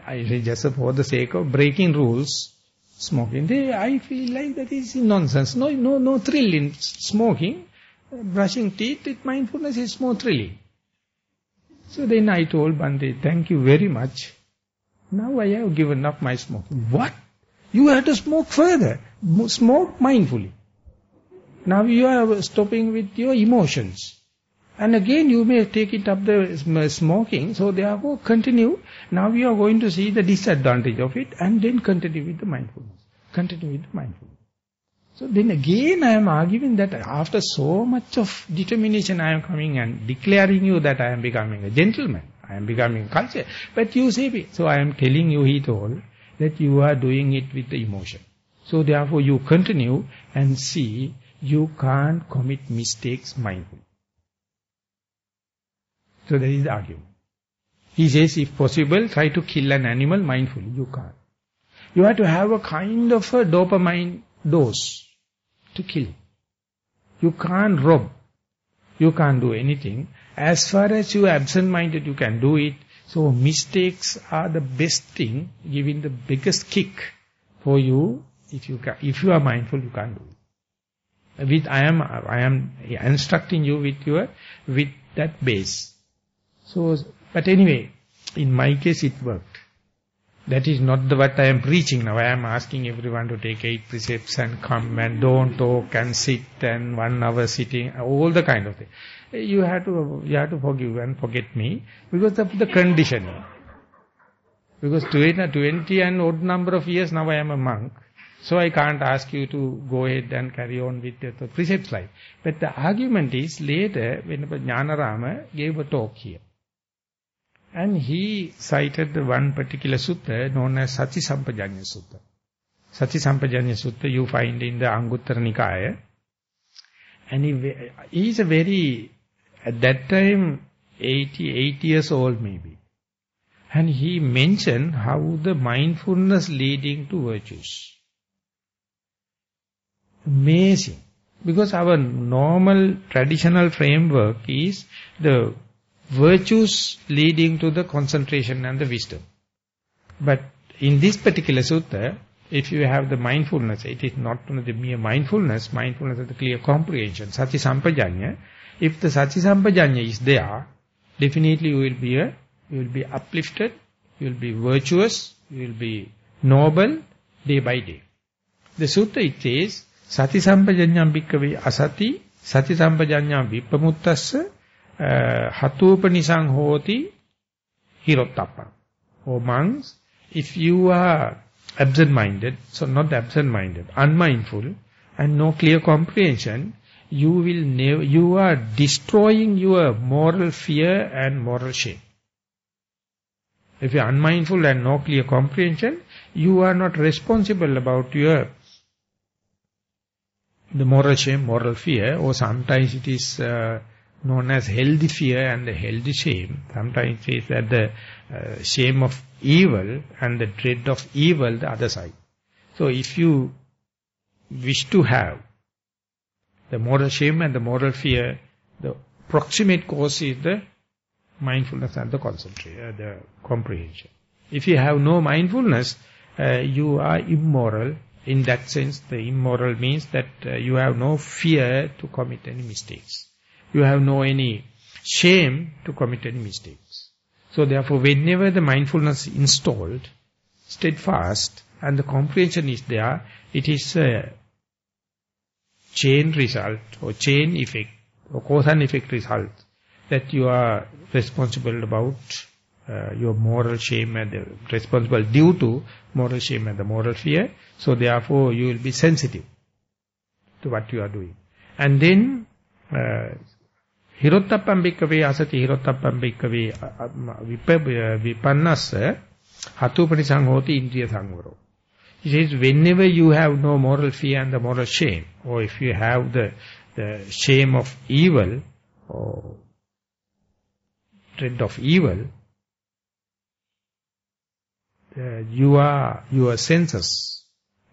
I just for the sake of breaking rules, smoking. I feel like that is nonsense. No thrill in smoking. Brushing teeth with mindfulness is more thrilling. So then I told Bhante, thank you very much. Now I have given up my smoking. What? You have to smoke further. Smoke mindfully. Now you are stopping with your emotions. And again you may take it up the smoking. So therefore continue. Now you are going to see the disadvantage of it, and then continue with the mindfulness. Continue with the mindfulness. So then again I am arguing that after so much of determination I am coming and declaring you that I am becoming a gentleman. I am becoming culture. But you say, so I am telling you, he told, that you are doing it with the emotion. So therefore you continue and see you can't commit mistakes mindfully. So that is the argument. He says, if possible, try to kill an animal mindfully. You can't. You have to have a kind of a dopamine dose to kill. You can't rob. You can't do anything. As far as you are absent-minded, you can do it. So mistakes are the best thing, giving the biggest kick for you. If you are mindful, you can't do it. I am instructing you with that base. So, but anyway, in my case it worked. That is not what I am preaching now. I am asking everyone to take 8 precepts and come and don't talk and sit and 1 hour sitting, all the kind of thing. You have to forgive and forget me because of the conditioning. Because 20 and odd number of years now I am a monk. So I can't ask you to go ahead and carry on with the precepts life. But the argument is later when Jnanarama gave a talk here. And he cited the one particular sutta known as Sati Sampajanya Sutta. Sati Sampajanya Sutta you find in the Anguttara Nikaya. And he is a very, at that time, 88 years old maybe. And he mentioned how the mindfulness leading to virtues. Amazing. Because our normal traditional framework is the virtues leading to the concentration and the wisdom. But in this particular sutta, if you have the mindfulness, it is not only the mere mindfulness is the clear comprehension, Sati Sampajanya. If the Sati Sampajanya is there, definitely you will be uplifted, you will be virtuous, you will be noble day by day. The sutta it says, Sati Sampajanyam bhikkave asati, Sati Sampajanyam vippamuttasya, hatupanisang hoti hirottappa. O monks, if you are absent-minded, so not absent-minded, unmindful, and no clear comprehension, you are destroying your moral fear and moral shame. If you are unmindful and no clear comprehension, you are not responsible about the moral shame, moral fear, or sometimes it is known as healthy fear and the healthy shame. Sometimes it is that the shame of evil and the dread of evil, the other side. So if you wish to have the moral shame and the moral fear, the proximate cause is the mindfulness and the concentration, the comprehension. If you have no mindfulness, you are immoral. In that sense, the immoral means that you have no fear to commit any mistakes. You have no any shame to commit any mistakes. So therefore, whenever the mindfulness is installed, steadfast, and the comprehension is there, it is a chain result or chain effect or cause and effect result that you are responsible about your moral shame and responsible due to moral shame and the moral fear. So therefore you will be sensitive to what you are doing. And then hirottappam bhikkave asati hirottappam bhikkave vipannassa hatupanisaṁ hoti indriya samvaro. It says whenever you have no moral fear and the moral shame, or if you have the shame of evil or dread of evil, your senses,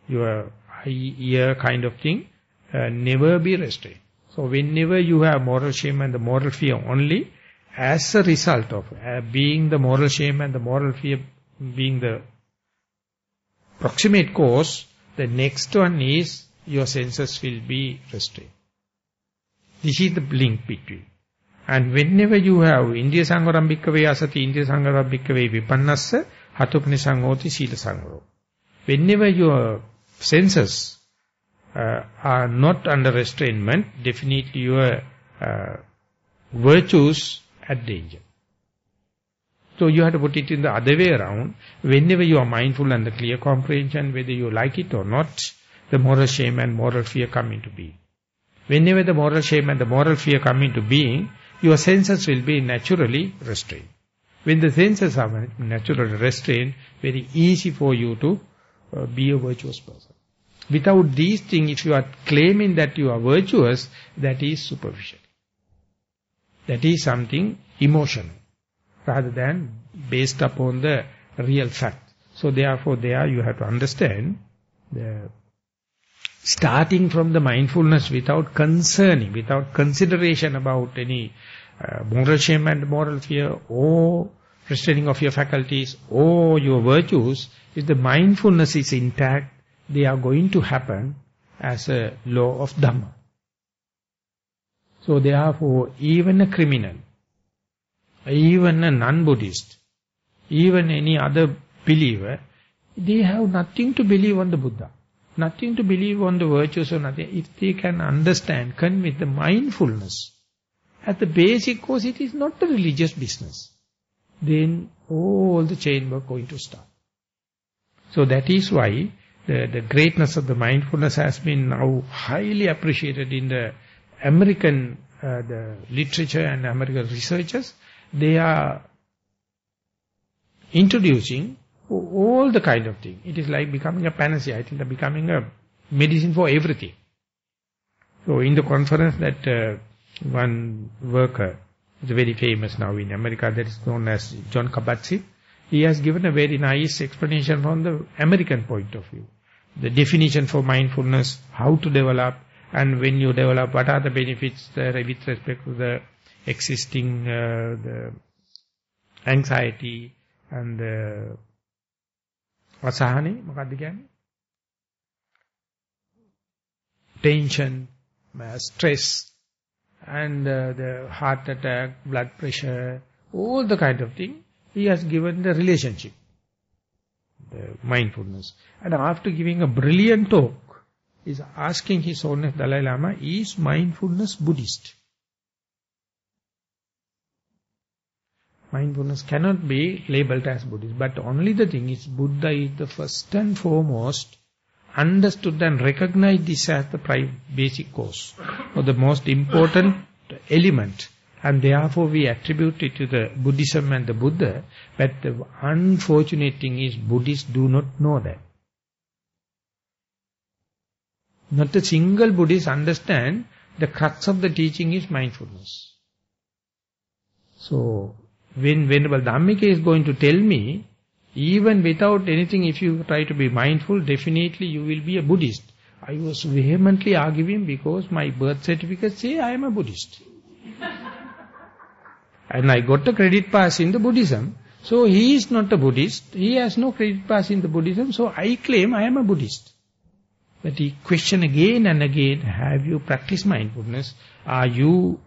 your eye, ear kind of thing, never be restrained. So whenever you have moral shame and the moral fear only, as a result of being the moral shame and the moral fear being the proximate cause, the next one is your senses will be restrained. This is the link between. And whenever you have Indriya Sangaram Bhikkave Asati Indriya Sangaram Bhikkave Vipannassa Hatupanisaṁ hoti Sila Sangaro. Whenever your senses are not under restrainment, definitely your virtues at danger. So you have to put it in the other way around. Whenever you are mindful and the clear comprehension, whether you like it or not, the moral shame and moral fear come into being. Whenever the moral shame and the moral fear come into being, your senses will be naturally restrained. When the senses are naturally restrained, very easy for you to be a virtuous person. Without these things, if you are claiming that you are virtuous, that is superficial. That is something emotional, rather than based upon the real fact. So therefore there you have to understand, starting from the mindfulness without concerning, without consideration about any moral shame and moral fear or restraining of your faculties or your virtues, if the mindfulness is intact, they are going to happen as a law of Dhamma. So therefore, even a criminal, even a non-Buddhist, even any other believer, they have nothing to believe on the Buddha, nothing to believe on the virtues or nothing. If they can understand, with the mindfulness, at the basic cause it is not a religious business, then all the chain work going to start. So that is why the greatness of the mindfulness has been now highly appreciated in the American the literature and American researchers. They are introducing all the kind of thing. It is like becoming a panacea. It is becoming a medicine for everything. So in the conference that one worker, is very famous now in America, that is known as John Kabat-Zinn, he has given a very nice explanation from the American point of view. The definition for mindfulness, how to develop, and when you develop, what are the benefits with respect to the existing the anxiety and the asahani, මොකක්ද කියන්නේ? Tension, stress, and the heart attack, blood pressure, all the kind of thing. He has given the relationship, the mindfulness. And after giving a brilliant talk, he is asking His Holiness Dalai Lama, is mindfulness Buddhist? Mindfulness cannot be labeled as Buddhist, but only the thing is, Buddha is the first and foremost understood and recognized this as the basic cause, or the most important element. And therefore we attribute it to the Buddhism and the Buddha. But the unfortunate thing is Buddhists do not know that. Not a single Buddhist understand the crux of the teaching is mindfulness. So, when Venerable Dhammika is going to tell me, even without anything, if you try to be mindful, definitely you will be a Buddhist. I was vehemently arguing because my birth certificate say I am a Buddhist. And I got a credit pass in the Buddhism. So he is not a Buddhist. He has no credit pass in the Buddhism. So I claim I am a Buddhist. But he questioned again and again, have you practiced mindfulness? Are you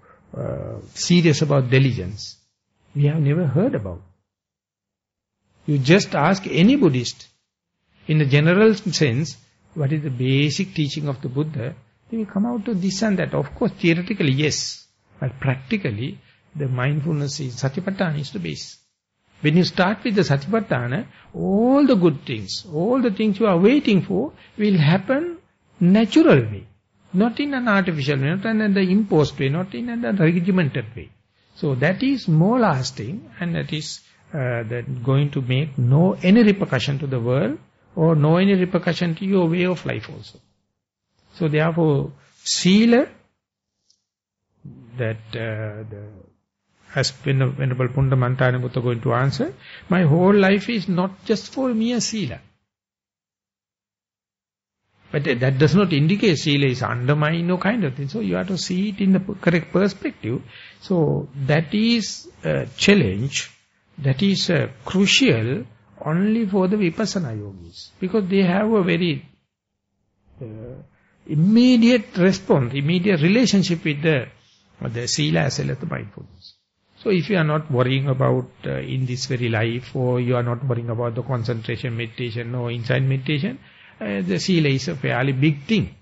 serious about diligence? We have never heard about. You just ask any Buddhist, in a general sense, what is the basic teaching of the Buddha? They will come out to this and that. Of course, theoretically, yes. But practically, the mindfulness is, Satipatthana is the base. When you start with the Satipatthana, all the good things, all the things you are waiting for will happen natural way. Not in an artificial way, not in an imposed way, not in an regimented way. So that is more lasting, and that is going to make any repercussion to the world, or no any repercussion to your way of life also. So therefore, Sila, that as Venerable Pundamanthana Buddha going to answer, my whole life is not just for mere Sila. But that does not indicate Sila is undermined or kind of thing. So you have to see it in the correct perspective. So that is a challenge, that is crucial only for the Vipassana yogis. Because they have a very immediate response, immediate relationship with the Sila as well as the mindfulness. So if you are not worrying about in this very life, or you are not worrying about the concentration meditation or insight meditation, the Sila is a fairly big thing.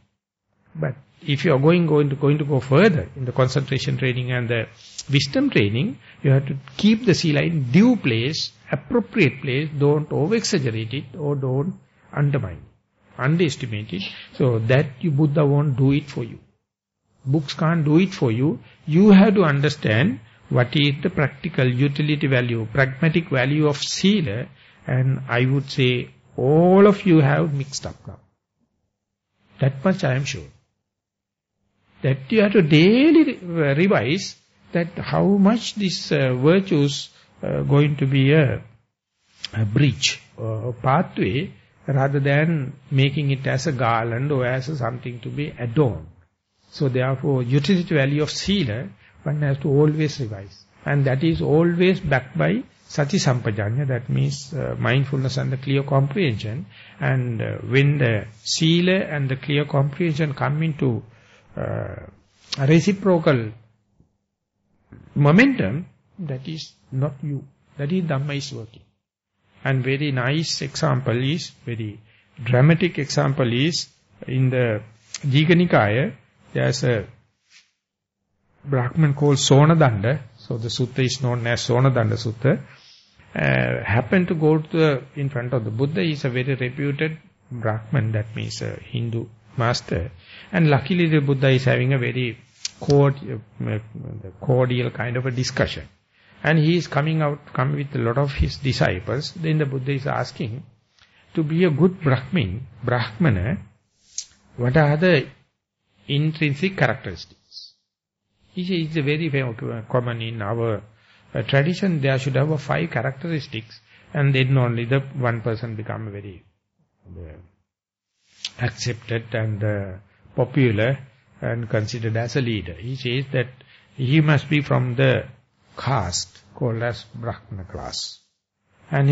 But if you are going to go further in the concentration training and the wisdom training, you have to keep the Sila in due place, appropriate place. Don't over-exaggerate it or don't undermine it, underestimate it. So that Buddha won't do it for you. Books can't do it for you. You have to understand what is the practical utility value, pragmatic value of Sila, and I would say all of you have mixed up now. That much I am sure. That you have to daily revise that how much this virtues going to be a bridge or a pathway, rather than making it as a garland or as something to be adorned. So therefore, utility value of Sila, one has to always revise. And that is always backed by Sati Sampajanya, that means mindfulness and the clear comprehension. And when the Sila and the clear comprehension come into reciprocal momentum, that is not you. That is Dhamma is working. And very nice example is, very dramatic example is, in the Dīgha Nikāya, there's a Brahman called Sonadanda. So the sutta is known as Sonadanda Sutta. Happened to go to in front of the Buddha. He is a very reputed Brahman, that means a Hindu master. And luckily the Buddha is having a very cordial kind of a discussion. And he is coming with a lot of his disciples. Then the Buddha is asking, to be a good Brahmana, what are the intrinsic characteristics? He says it's very common in our tradition. There should have 5 characteristics, and then only the one person become very accepted and popular and considered as a leader. He says that he must be from the caste called as Brahmana class, and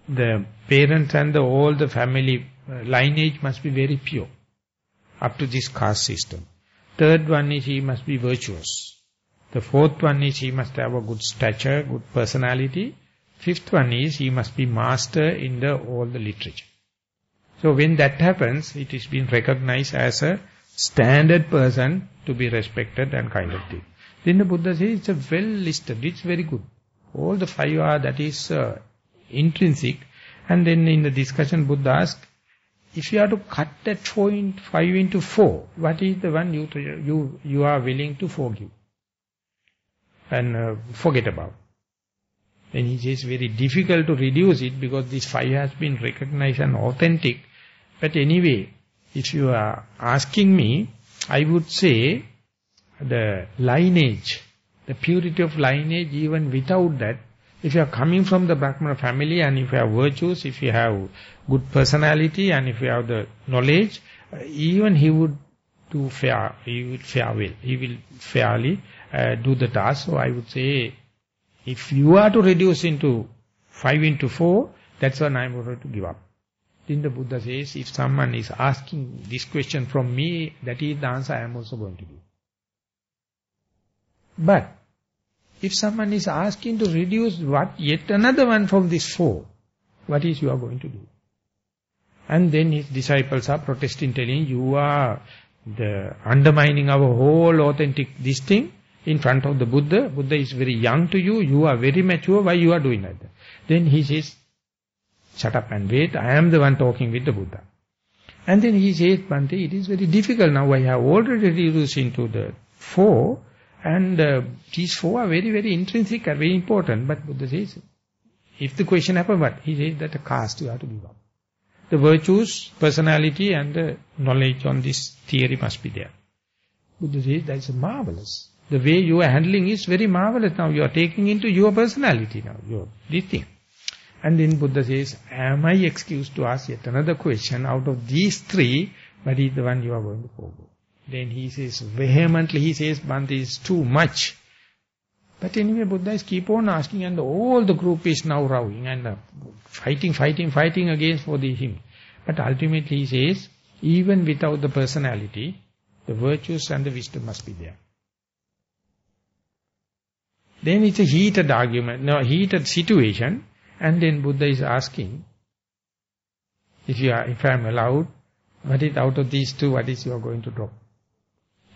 the parents and all the family lineage must be very pure up to this caste system. Third one is he must be virtuous. The fourth one is he must have a good stature, good personality. Fifth one is he must be master in all the literature. So when that happens, it is being recognized as a standard person to be respected and kind of thing. Then the Buddha says it's a well listed, it's very good. All the 5 are, that is intrinsic. And then in the discussion Buddha asks, if you have to cut that 5 into 4, what is the one you are willing to forgive and forget about? Then he says very difficult to reduce it because this 5 has been recognized and authentic. But anyway, if you are asking me, I would say the lineage, the purity of lineage, even without that, if you are coming from the Brahmana family and if you have virtues, if you have good personality and if you have the knowledge, even he would do fair, he will fare well. He will fairly do the task. So I would say, if you are to reduce into 5 into 4, that's when I am going to give up. Then the Buddha says, if someone is asking this question from me, that is the answer I am also going to give. But, if someone is asking to reduce yet another one from this 4, what is you are going to do? And then his disciples are protesting, telling, you are undermining our whole authentic this thing in front of the Buddha. Buddha is very young to you, you are very mature, why you are doing like that? Then he says, shut up and wait, I am the one talking with the Buddha. And then he says, Bhante, it is very difficult now, I have already reduced into the 4, and these 4 are very, very intrinsic and very important. But Buddha says, if the question happens, what? He says that a caste you have to give up. The virtues, personality and the knowledge on this theory must be there. Buddha says that's marvelous. The way you are handling is very marvelous now. You are taking into your personality now, this thing. And then Buddha says, am I excused to ask yet another question out of these 3, what is the one you are going to forego? Then he says, vehemently, he says, Bhante is too much. But anyway, Buddha is keep on asking and all the group is now rowing and fighting against for him. But ultimately he says, even without the personality, the virtues and the wisdom must be there. Then it's a heated argument, heated situation, and then Buddha is asking, if I am allowed, what is out of these 2, what is you are going to drop?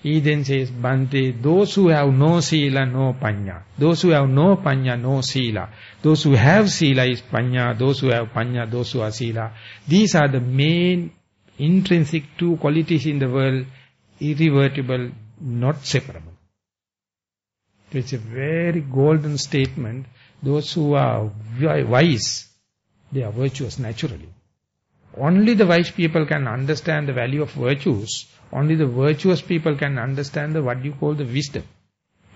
He then says, Bhante, those who have no sila, no panya. Those who have no panya, no sila. Those who have sila is panya. Those who have panya, those who are sila. These are the main intrinsic 2 qualities in the world, irrevertible, not separable. It's a very golden statement. Those who are wise, they are virtuous naturally. Only the wise people can understand the value of virtues. Only the virtuous people can understand what you call the wisdom.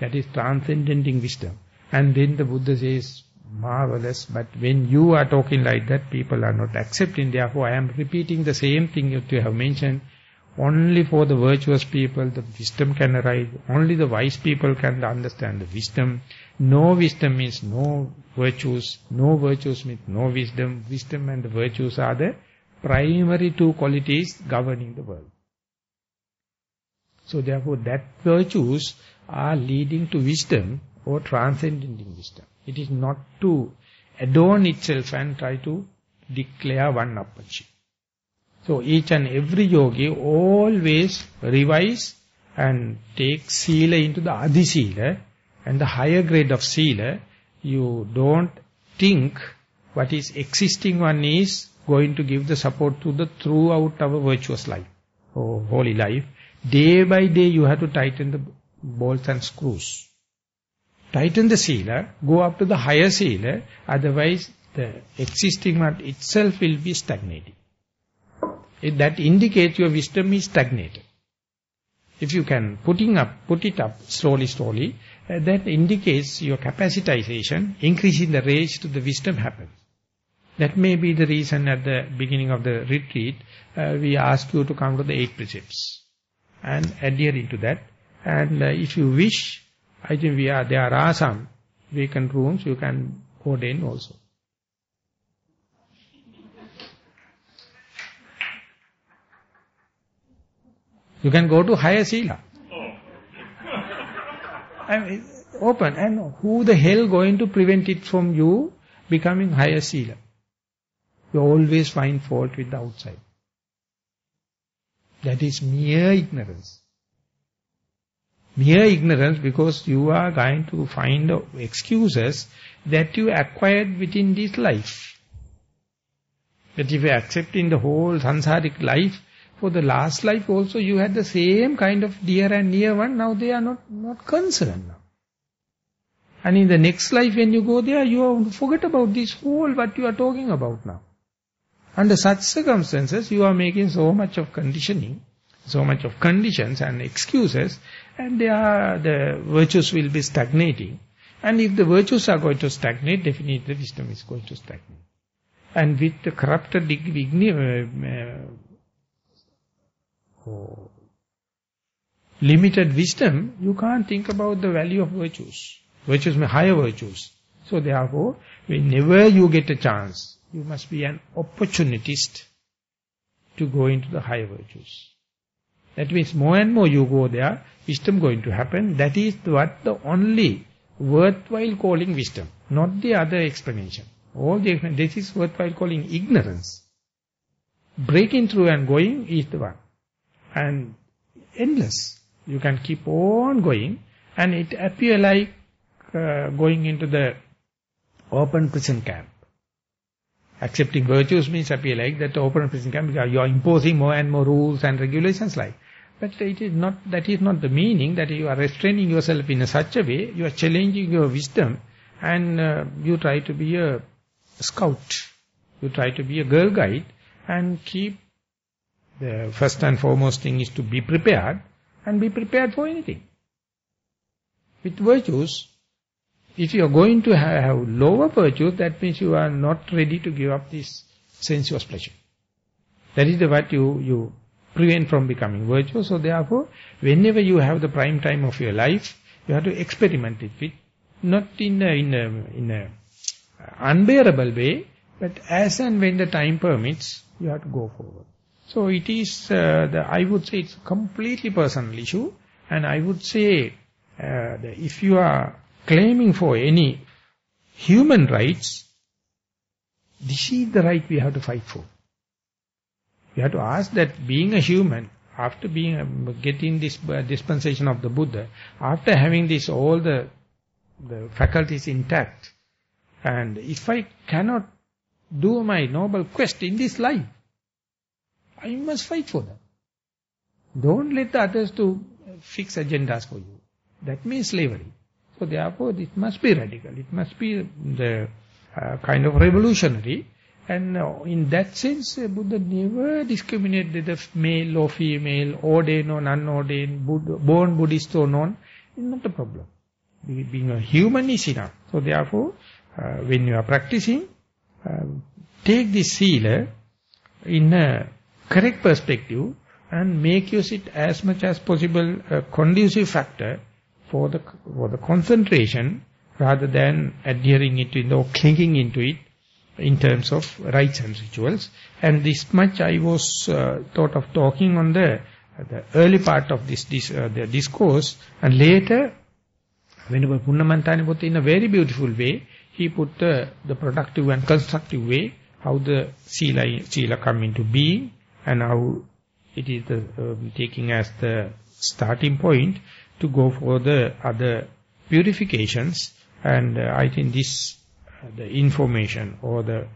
That is transcendenting wisdom. And then the Buddha says, marvelous, but when you are talking like that, people are not accepting. Therefore, I am repeating the same thing that you have mentioned. Only for the virtuous people, the wisdom can arise. Only the wise people can understand the wisdom. No wisdom means no virtues. No virtues means no wisdom. Wisdom and the virtues are the primary 2 qualities governing the world. So therefore, that virtues are leading to wisdom or transcending wisdom. It is not to adorn itself and try to declare one-upmanship. So each and every yogi always revise and take sila into the adhi-sila and the higher grade of sila. You don't think what is existing one is going to give the support to the throughout our virtuous life or holy life. Day by day you have to tighten the bolts and screws. Tighten the sila, go up to the higher sila, otherwise the existing one itself will be stagnating. That indicates your wisdom is stagnated. If you can put it up slowly, that indicates your capacitization, increasing the range to the wisdom happens. That may be the reason at the beginning of the retreat, we ask you to come to the 8 precepts and adhere into that. And if you wish, I think there are some vacant rooms, you can ordain also. You can go to higher sila. Open. And who the hell going to prevent it from you becoming higher sila? You always find fault with the outside. That is mere ignorance. Mere ignorance, because you are going to find excuses that you acquired within this life. But if you accept in the whole sansaric life, for the last life also you had the same kind of dear and near one, now they are not concerned now. And in the next life when you go there, you forget about this whole what you are talking about now. Under such circumstances, you are making so much of conditioning, so much of conditions and excuses, and the virtues will be stagnating. And if the virtues are going to stagnate, definitely the wisdom is going to stagnate. And with the corrupted limited wisdom, you can't think about the value of virtues. Virtues mean higher virtues. So therefore, whenever you get a chance, you must be an opportunist to go into the higher virtues. That means more and more you go there, wisdom going to happen. That is what the only worthwhile calling wisdom, not the other explanation. This is worthwhile calling ignorance. Breaking through and going is the one. And endless. You can keep on going, and it appear like going into the open prison camp. Accepting virtues means appear like that open prison camp, because you are imposing more and more rules and regulations like. But it is not, that is not the meaning, that you are restraining yourself in such a way, you are challenging your wisdom, and you try to be a scout, you try to be a girl guide, and keep the first and foremost thing is to be prepared, and be prepared for anything. With virtues, if you are going to have lower virtues, that means you are not ready to give up this sensuous pleasure. That is what you prevent from becoming virtuous. So therefore, whenever you have the prime time of your life, you have to experiment it with, not in a unbearable way, but as and when the time permits, you have to go forward. So it is, I would say it's a completely personal issue, and I would say if you are claiming for any human rights, this is the right we have to fight for. We have to ask that being a human, after getting this dispensation of the Buddha, after having this all the faculties intact, and if I cannot do my noble quest in this life, I must fight for that. Don't let the others to fix agendas for you. That means slavery. So therefore, it must be radical. It must be the kind of revolutionary. And in that sense, Buddha never discriminated the male or female, ordained or non-ordained, born Buddhist or non. It's not a problem. Being a human is enough. So therefore, when you are practicing, take this sila in a correct perspective and make use it as much as possible a conducive factor for the concentration, rather than adhering it or clinging into it in terms of rites and rituals. And this much I was thought of talking on the early part of the discourse, and later, whenever Punnamantani put in a very beautiful way, he put the productive and constructive way, how the sila come into being, and how it is taking as the starting point to go for the other purifications. And I think this, the information or the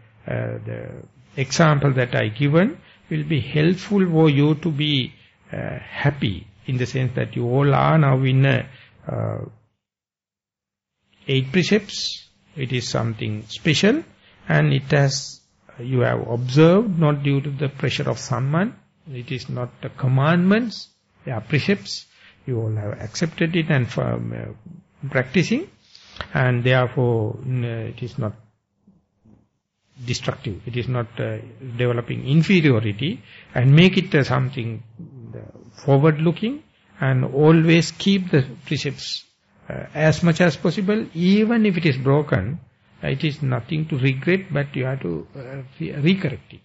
example that I given will be helpful for you to be happy, in the sense that you all are now in 8 precepts. It is something special, and it has, you have observed not due to the pressure of someone. It is not the commandments, they are precepts. You all have accepted it and practicing, and therefore it is not destructive. It is not developing inferiority, and make it something forward-looking, and always keep the precepts as much as possible. Even if it is broken, it is nothing to regret, but you have to recorrect it.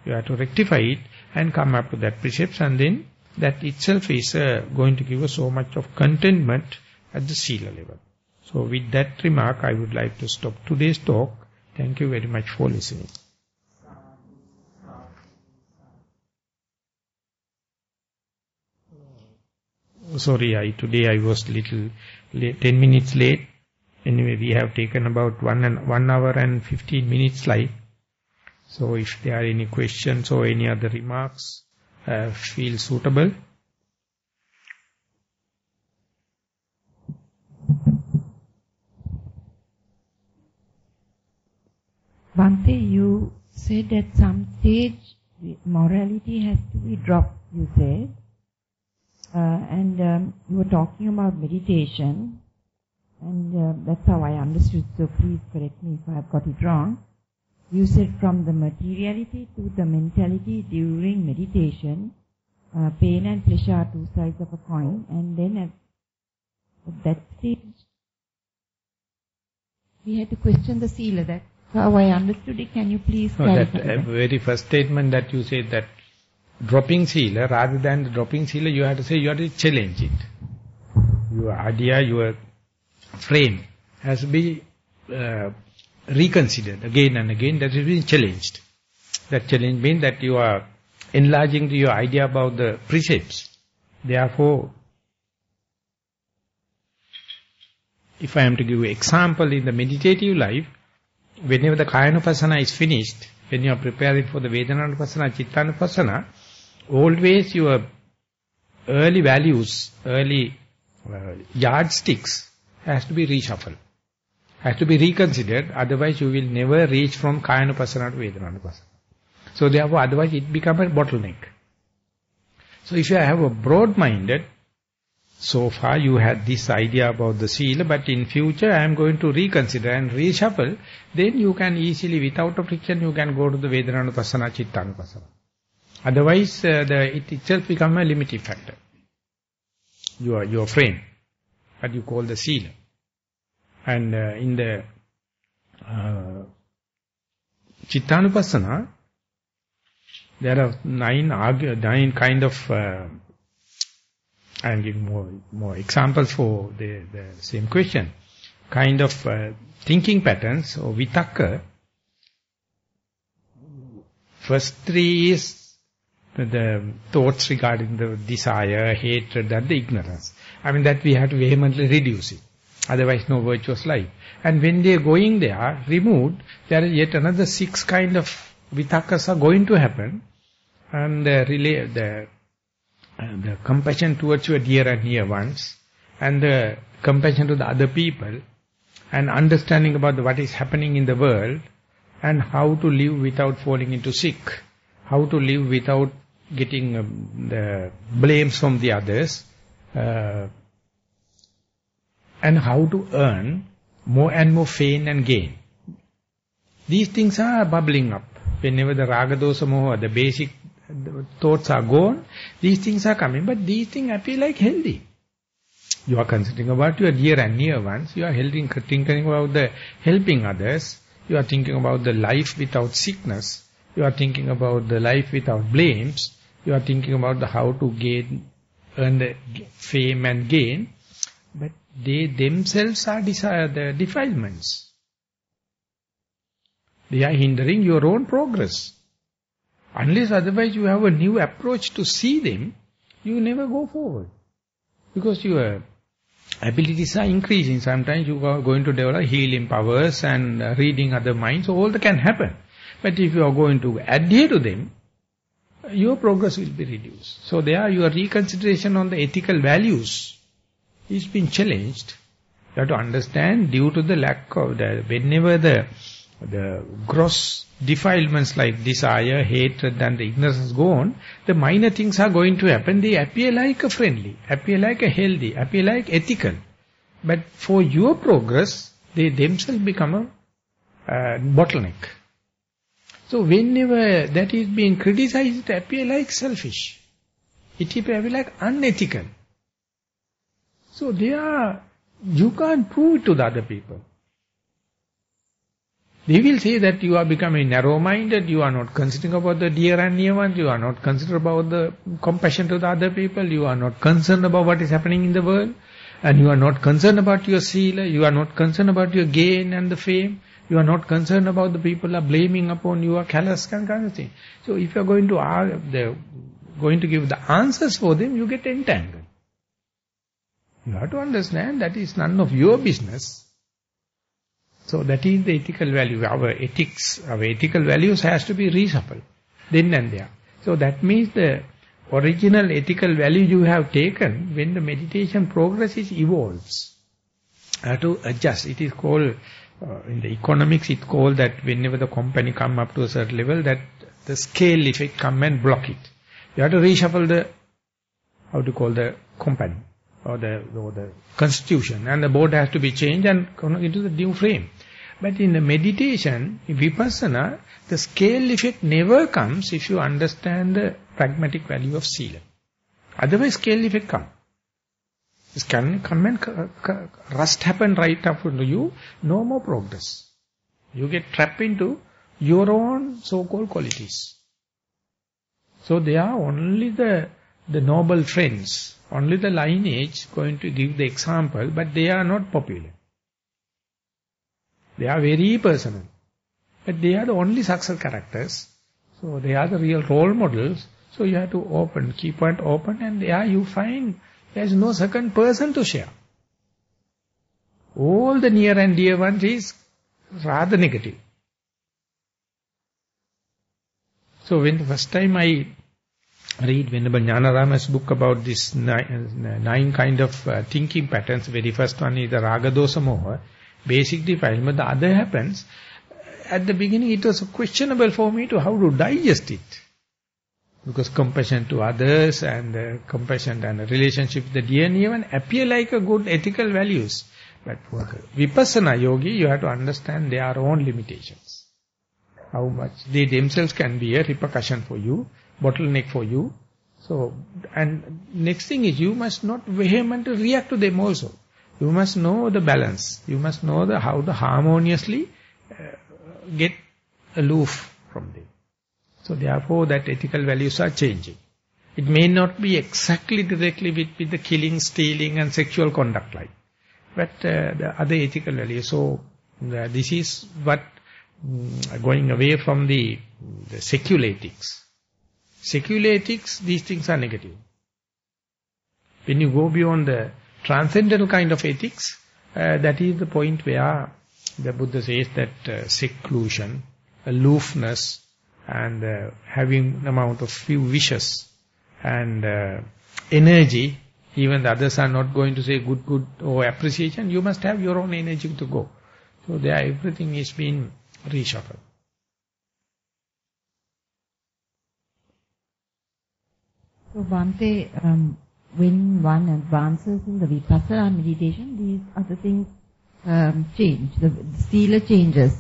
You have to rectify it and come up with that precepts, and then that itself is going to give us so much of contentment at the sila level. So with that remark, I would like to stop today's talk. Thank you very much for listening. Sorry, today I was little late, 10 minutes late. Anyway, we have taken about 1 hour and 15 minutes slide. So if there are any questions or any other remarks, feel suitable. Bhante, you said at some stage morality has to be dropped, you said. And you were talking about meditation. And that's how I understood, so please correct me if I have got it wrong. You said from the materiality to the mentality during meditation, pain and pleasure are two sides of a coin, and then at that stage, we had to question the sila. That's how I understood it. Can you please clarify that? Very first statement that you said, that dropping sila, rather than dropping sila, you have to say you have to challenge it. Your idea, your frame has to be reconsidered again and again. That has been challenged. That challenge means that you are enlarging your idea about the precepts. Therefore, if I am to give an example in the meditative life, whenever the Kayanupassana is finished, when you are preparing for the Vedananupassana, Chittanupassana, always your early values, early yardsticks has to be reshuffled, has to be reconsidered, otherwise you will never reach from Kayanupassana to Vedananupassana. So therefore, otherwise it becomes a bottleneck. So if you have a broad-minded, so far you had this idea about the sila, but in future I am going to reconsider and reshuffle, then you can easily, without a friction, you can go to the Vedananupassana, Chittanupassana. Otherwise, it itself becomes a limiting factor. Your frame, what you call the sila. And in the Chittanupassana, there are nine kind of, I am giving more examples for the same question, kind of thinking patterns or vitakka. First three is the thoughts regarding the desire, hatred and the ignorance. I mean that we have to vehemently reduce it. Otherwise no virtuous life. And when they are going there, removed, there is yet another 6 kind of vitakkas are going to happen. And the compassion towards your dear and near ones, and the compassion to the other people, and understanding about what is happening in the world, and how to live without falling into sick, how to live without getting the blames from the others, and how to earn more and more fame and gain. These things are bubbling up. Whenever the raga, dosa, moha, the basic thoughts are gone, these things are coming, but these things appear like healthy. You are considering about your dear and near ones, you are thinking about the helping others, you are thinking about the life without sickness, you are thinking about the life without blames, you are thinking about how to earn the fame and gain, but they themselves are the defilements. They are hindering your own progress. Unless otherwise you have a new approach to see them, you never go forward. Because your abilities are increasing. Sometimes you are going to develop healing powers and reading other minds. All that can happen. But if you are going to adhere to them, your progress will be reduced. So there your reconsideration on the ethical values is being challenged. You have to understand, due to the lack of whenever the gross defilements like desire, hatred and the ignorance go on, the minor things are going to happen. They appear like a friendly, appear like a healthy, appear like ethical. But for your progress, they themselves become a bottleneck. So whenever that is being criticized, it appear like selfish. It appear like unethical. So you can't prove it to the other people. They will say that you are becoming narrow-minded, you are not considering about the dear and near ones, you are not considering about the compassion to the other people, you are not concerned about what is happening in the world, and you are not concerned about your sila, you are not concerned about your gain and the fame, you are not concerned about the people are blaming upon you or callous kind of thing. So if you are going to give the answers for them, you get entangled. You have to understand that is none of your business. So that is the ethical value. Our ethics, our ethical values has to be reshuffled then and there. So that means the original ethical value you have taken, when the meditation progresses, evolves. To adjust. It is called, in the economics, it's called that whenever the company come up to a certain level, that the scale effect come and block it. You have to reshuffle the, the company or the constitution, and the board has to be changed and come into the new frame. But in the meditation, in vipassana, the scale effect never comes if you understand the pragmatic value of sila. Otherwise, scale effect comes. This can come and rust happen right up to you, no more progress. You get trapped into your own so-called qualities. So they are only the noble friends, only the lineage going to give the example, but they are not popular. They are very personal. But they are the only success characters. So they are the real role models. So you have to keep it open, and there you find there is no second person to share. All the near and dear ones is rather negative. So when the first time I read Venerable Jnanarama's book about this nine kind of thinking patterns, very first one is the Raga Dosa Moha, basic defilement. The other happens, at the beginning it was questionable for me to how to digest it. Because compassion to others and compassion and a relationship with the dear and even appear like a good ethical values. But for the Vipassana yogi, you have to understand their own limitations. How much they themselves can be a repercussion for you, bottleneck for you. So, and next thing is you must not vehemently react to them also. You must know the balance. You must know how to harmoniously get aloof from them. So therefore that ethical values are changing. It may not be exactly directly with the killing, stealing and sexual conduct like. But the other ethical values. So this is what, going away from the secular ethics. Secular ethics, these things are negative. When you go beyond the transcendental kind of ethics, that is the point where the Buddha says that seclusion, aloofness, and having an amount of few wishes and energy, even the others are not going to say good or appreciation, you must have your own energy to go. So there everything is being reshuffled. So Bhante, when one advances in the Vipassana meditation, these other things change. The sila changes.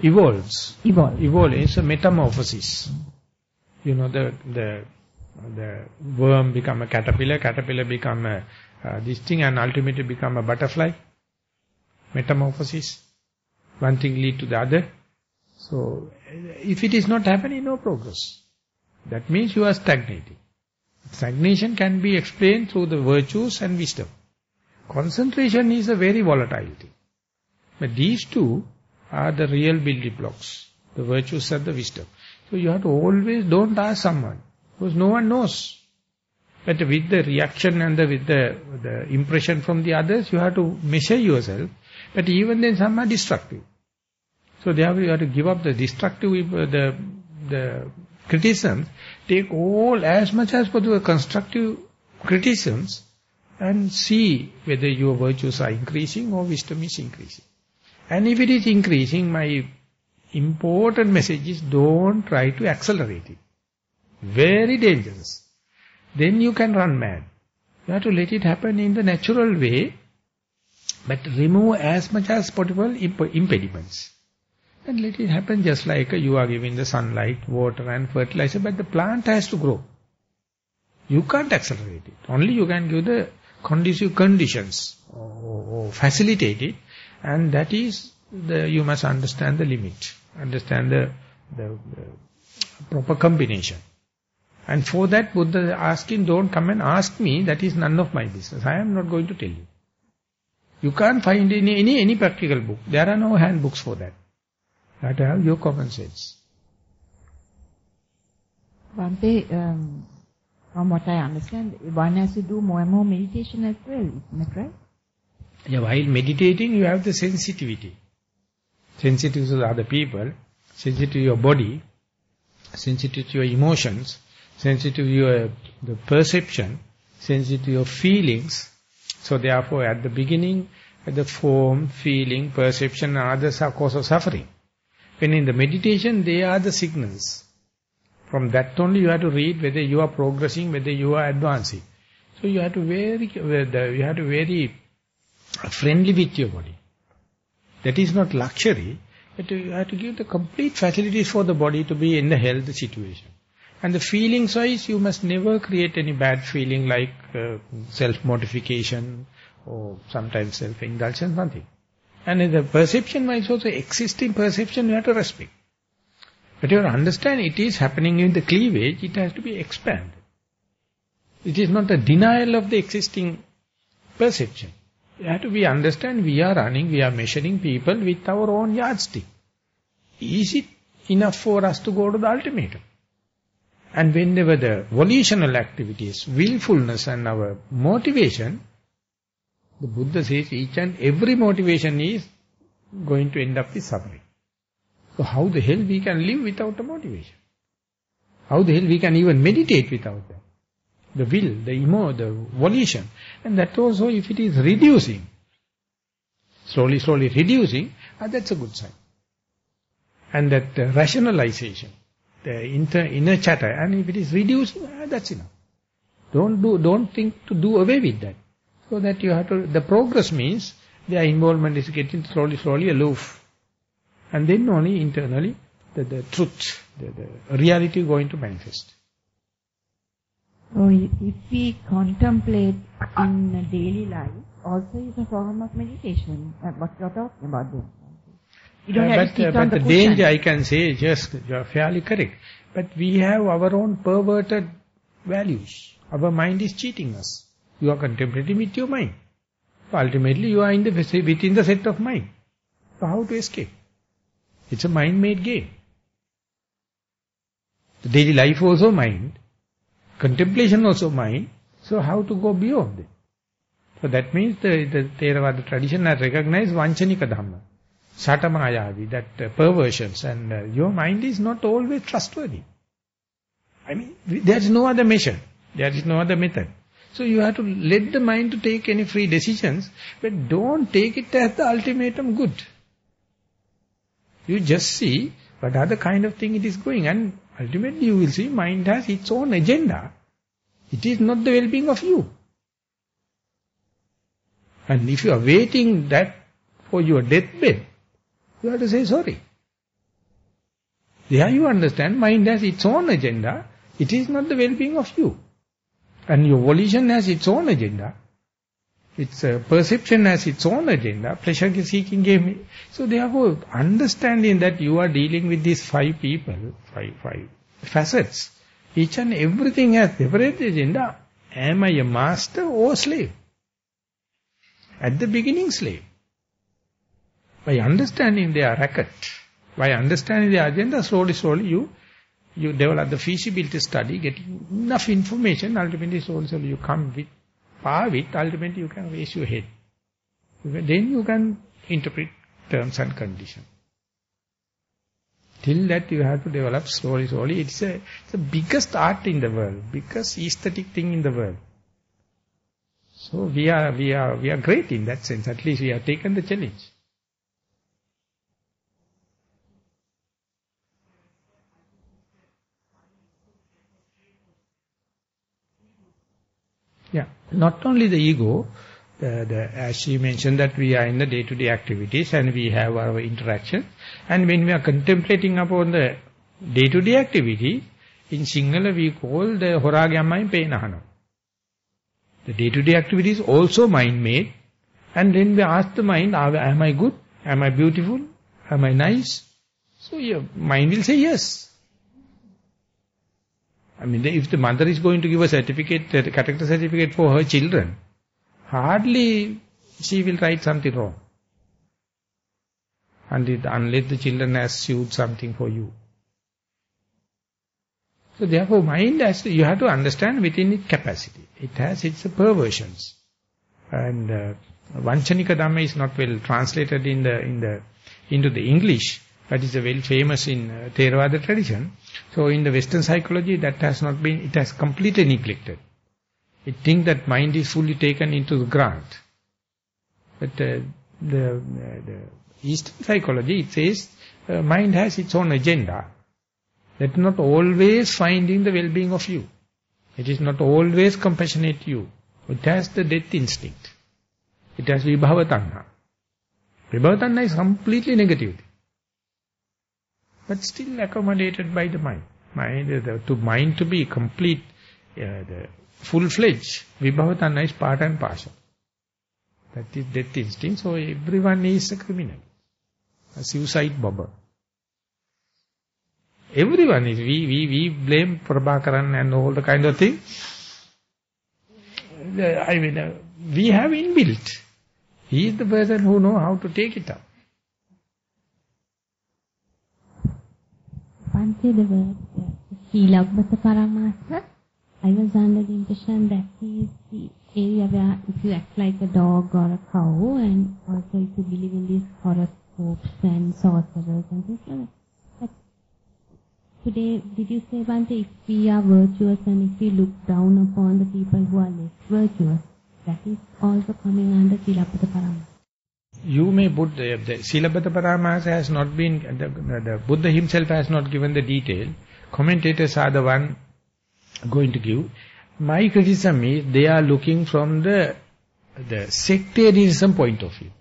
Evolves. Evolve. It's a metamorphosis. You know, the worm become a caterpillar become this thing, and ultimately become a butterfly. Metamorphosis. One thing lead to the other. So, if it is not happening, no progress. That means you are stagnating. Stagnation can be explained through the virtues and wisdom. Concentration is a very volatile thing. But these two are the real building blocks. The virtues and the wisdom. So you have to always, don't ask someone, because no one knows. But with the reaction and with the impression from the others, you have to measure yourself. But even then some are destructive. So therefore you have to give up the destructive, the criticisms, take all as much as possible constructive criticisms and see whether your virtues are increasing or wisdom is increasing. And if it is increasing, my important message is don't try to accelerate it. Very dangerous. Then you can run mad. You have to let it happen in the natural way, but remove as much as possible impediments. And let it happen just like you are giving the sunlight, water and fertilizer, but the plant has to grow. You can't accelerate it. Only you can give the conducive conditions or facilitate it, and that is, you must understand the limit, understand the proper combination. And for that Buddha asking, don't come and ask me, that is none of my business. I am not going to tell you. You can't find any practical book. There are no handbooks for that. You have to have your common sense. Bhante, from what I understand, one has to do more and more meditation as well, isn't that right? Yeah, while meditating you have the sensitivity. sensitive to the other people, sensitive to your body, sensitive to your emotions, sensitive to the perception, sensitive to your feelings. So therefore at the beginning, the form, feeling, perception and others are cause of suffering. When in the meditation, they are the signals. From that only you have to read whether you are progressing, whether you are advancing. So you have to very friendly with your body. That is not luxury, but you have to give the complete facilities for the body to be in the health situation. And the feelings wise, you must never create any bad feeling like self-mortification or sometimes self-indulgence, nothing. And in the perception wise also, existing perception you have to respect. But you have to understand it is happening in the cleavage, it has to be expanded. It is not a denial of the existing perception. You have to understand we are running, we are measuring people with our own yardstick. Is it enough for us to go to the ultimatum? And whenever the volitional activities, willfulness and our motivation, the Buddha says each and every motivation is going to end up with suffering. So how the hell we can live without a motivation? How the hell we can even meditate without that? The will, the volition. And that also if it is reducing, slowly reducing, that's a good sign. And that rationalization, the inner chatter, and if it is reducing, that's enough. Don't think to do away with that. So that you have to, the progress means their involvement is getting slowly aloof. And then only internally the truth, the reality going to manifest. So if we contemplate in daily life, also is a form of meditation. What you are talking about then? You don't have to sit on the danger, I can say, just you are fairly correct. But we have our own perverted values. Our mind is cheating us. You are contemplating with your mind. So ultimately you are within the set of mind. So how to escape? It's a mind-made game. The daily life also mind. Contemplation also mind. So how to go beyond it? So that means the Theravada tradition has recognized Vanchanika Dhamma. Satamayavi, that perversions. And your mind is not always trustworthy. I mean, there is no other measure. There is no other method. So you have to let the mind to take any free decisions, but don't take it as the ultimatum good. You just see what other kind of thing it is going, and ultimately you will see mind has its own agenda. It is not the well-being of you. And if you are waiting that for your deathbed, you have to say sorry. There you understand mind has its own agenda. It is not the well-being of you. And your volition has its own agenda. Its perception has its own agenda. Pleasure-seeking game. So therefore, understanding that you are dealing with these five people, five facets, each and everything has separate agenda. Am I a master or slave? At the beginning, slave. By understanding their racket, by understanding their agenda, slowly you develop the feasibility study, getting enough information, ultimately slowly you come with power with, ultimately you can raise your head. Then you can interpret terms and conditions. Till that you have to develop slowly. It's the biggest art in the world, biggest aesthetic thing in the world. So we are great in that sense. At least we have taken the challenge. Yeah, not only the ego, as she mentioned that we are in the day-to-day activities and we have our interaction. And when we are contemplating upon the day-to-day activity, in Sinhala we call the horage ammain peenahana. The day-to-day activity is also mind-made. And then we ask the mind, am I good? Am I beautiful? Am I nice? So your mind will say yes. I mean, if the mother is going to give a certificate, a character certificate for her children, hardly she will write something wrong. Unless the children has sued something for you. So therefore, mind you have to understand within its capacity. It has its perversions. And Vanchanika Dhamma is not well translated in the into the English, that is very famous in Theravada tradition. So in the Western psychology, that has not been, it has completely neglected. It thinks that mind is fully taken into the grant. But the Eastern psychology, it says, mind has its own agenda. That not always finding the well-being of you. It is not always compassionate to you. It has the death instinct. It has vibhava tanha. Vibhava tanha is completely negative. But still accommodated by the mind. Mind to be complete, the full-fledged, vibhava tanha is part and parcel. That is death instinct. So everyone is a criminal. A suicide bomber. Everyone is, we blame Prabhakaran and all the kind of thing. I mean, we have inbuilt. He is the person who knows how to take it up. Bhante, the word Silabhata Paramasa, I was under the impression that he is the area where if you act like a dog or a cow, and also if you believe in these horoscopes and sorcerers and things like that. Today, did you say, Bhante, if we are virtuous and if we look down upon the people who are less virtuous, that is also coming under Silabhata Paramasa? You may put the Silabhata Paramasa has not been, the Buddha himself has not given the detail. Commentators are the one going to give. My criticism is they are looking from the sectarianism point of view.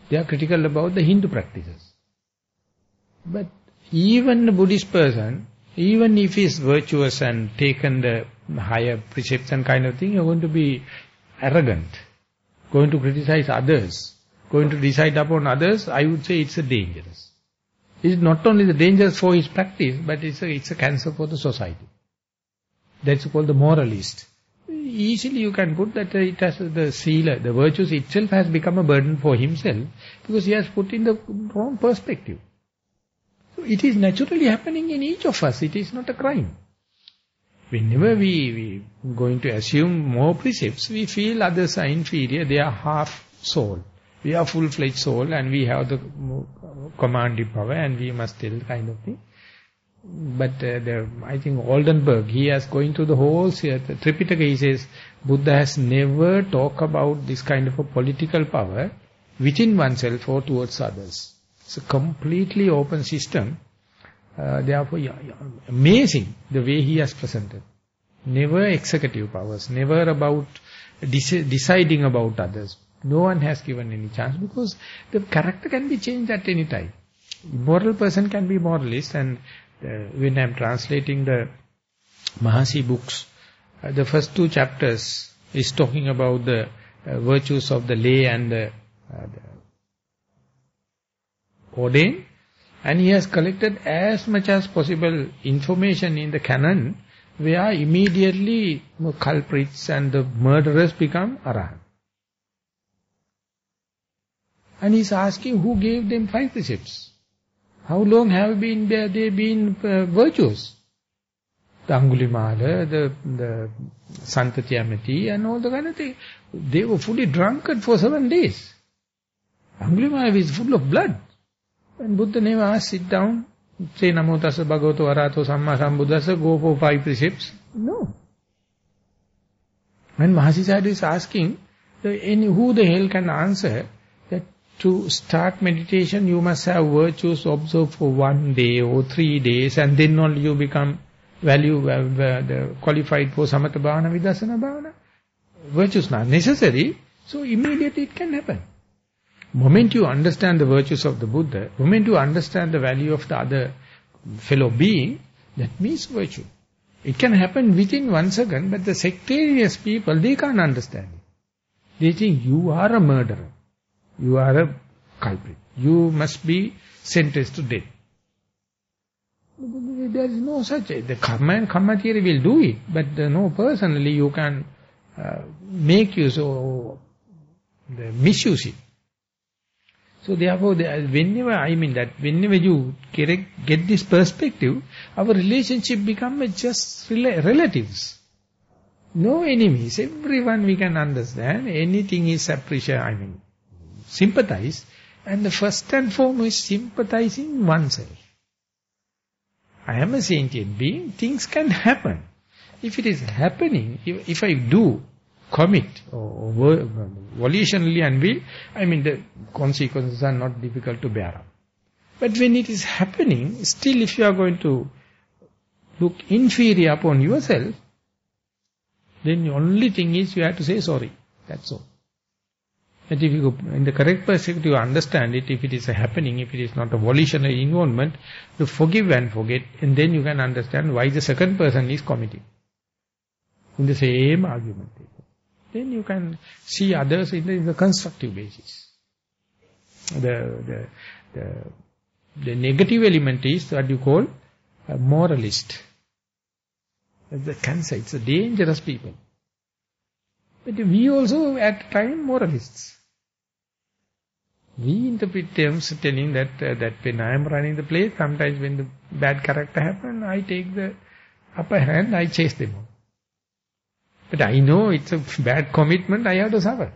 They are critical about the Hindu practices. But even a Buddhist person, even if he is virtuous and taken the higher precepts and kind of thing, you are going to be arrogant, going to criticize others, going to decide upon others. I would say it's a dangerous. It's not only the dangerous for his practice, but it's a cancer for the society. That's called the moralist. Easily you can put that it has the sila, the virtues itself has become a burden for himself, because he has put in the wrong perspective. So it is naturally happening in each of us. It is not a crime. Whenever we going to assume more precepts, we feel others are inferior, they are half soul. We are full-fledged soul and we have the commanding power and we must tell kind of thing. But I think Oldenburg, he has going through the whole Tripitaka, he says, Buddha has never talked about this kind of a political power within oneself or towards others. It's a completely open system. Therefore, amazing the way he has presented. Never executive powers, never about deciding about others. No one has given any chance because the character can be changed at any time. Moral person can be moralist, and when I am translating the Mahasi books, the first 2 chapters is talking about the virtues of the lay and the ordained, and he has collected as much as possible information in the canon where immediately culprits and the murderers become arahant. And he is asking who gave them 5 precepts. How long have they been virtuous? The Angulimala, the Santatyamati and all the kind of thing. They were fully drunken for 7 days. Angulimala is full of blood. And Buddha never asked, sit down, say Namo Tassa Bhagavato Arahato Samma Sambuddhassa, go for 5 precepts. No. When Mahasi Sayadaw is asking, who the hell can answer that to start meditation you must have virtues observed for 1 day or 3 days and then only you become qualified for Samatha Bhavana, Vidassana Bhavana? Virtues not necessary, so immediately it can happen. Moment you understand the virtues of the Buddha, moment you understand the value of the other fellow being, that means virtue. It can happen within 1 second, but the sectarian people, they can't understand it. They think you are a murderer, you are a culprit, you must be sentenced to death. There is no such, the karma and karma theory will do it, but no, personally you can make use or misuse it. So therefore, whenever you get this perspective, our relationship becomes just relatives. No enemies. Everyone we can understand. Anything is appreciated, sympathize. And the first and foremost is sympathizing oneself. I am a sentient being, things can happen. If it is happening, if I do commit or volitionally and will, the consequences are not difficult to bear up. But when it is happening, still if you are going to look inferior upon yourself, then the only thing is you have to say sorry. That's all. But if you go in the correct perspective, you understand it, if it is happening, if it is not a volitional involvement, to forgive and forget, and then you can understand why the second person is committing. In the same argument. Then you can see others in the constructive basis. The negative element is what you call a moralist. That's the cancer, it's a dangerous people. But we also at times moralists. We interpret terms telling that when I am running the place, sometimes when the bad character happens, I take the upper hand, I chase them all. But I know it's a bad commitment, I have to suffer.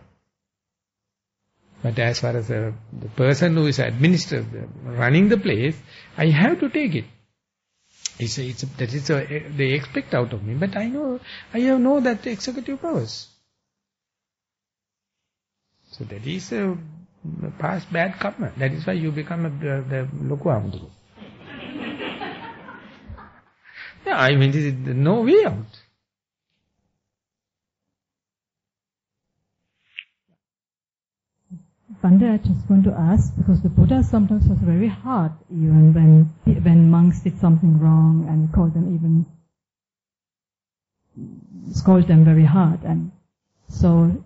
But as far as the person who is running the place, I have to take it. They expect out of me. But I have no that executive powers. So that is a past bad karma. That is why you become the loku amdu. There is no way out. Bande, I just want to ask, because the Buddha sometimes was very hard, even when monks did something wrong, and called them scold them very hard. And so,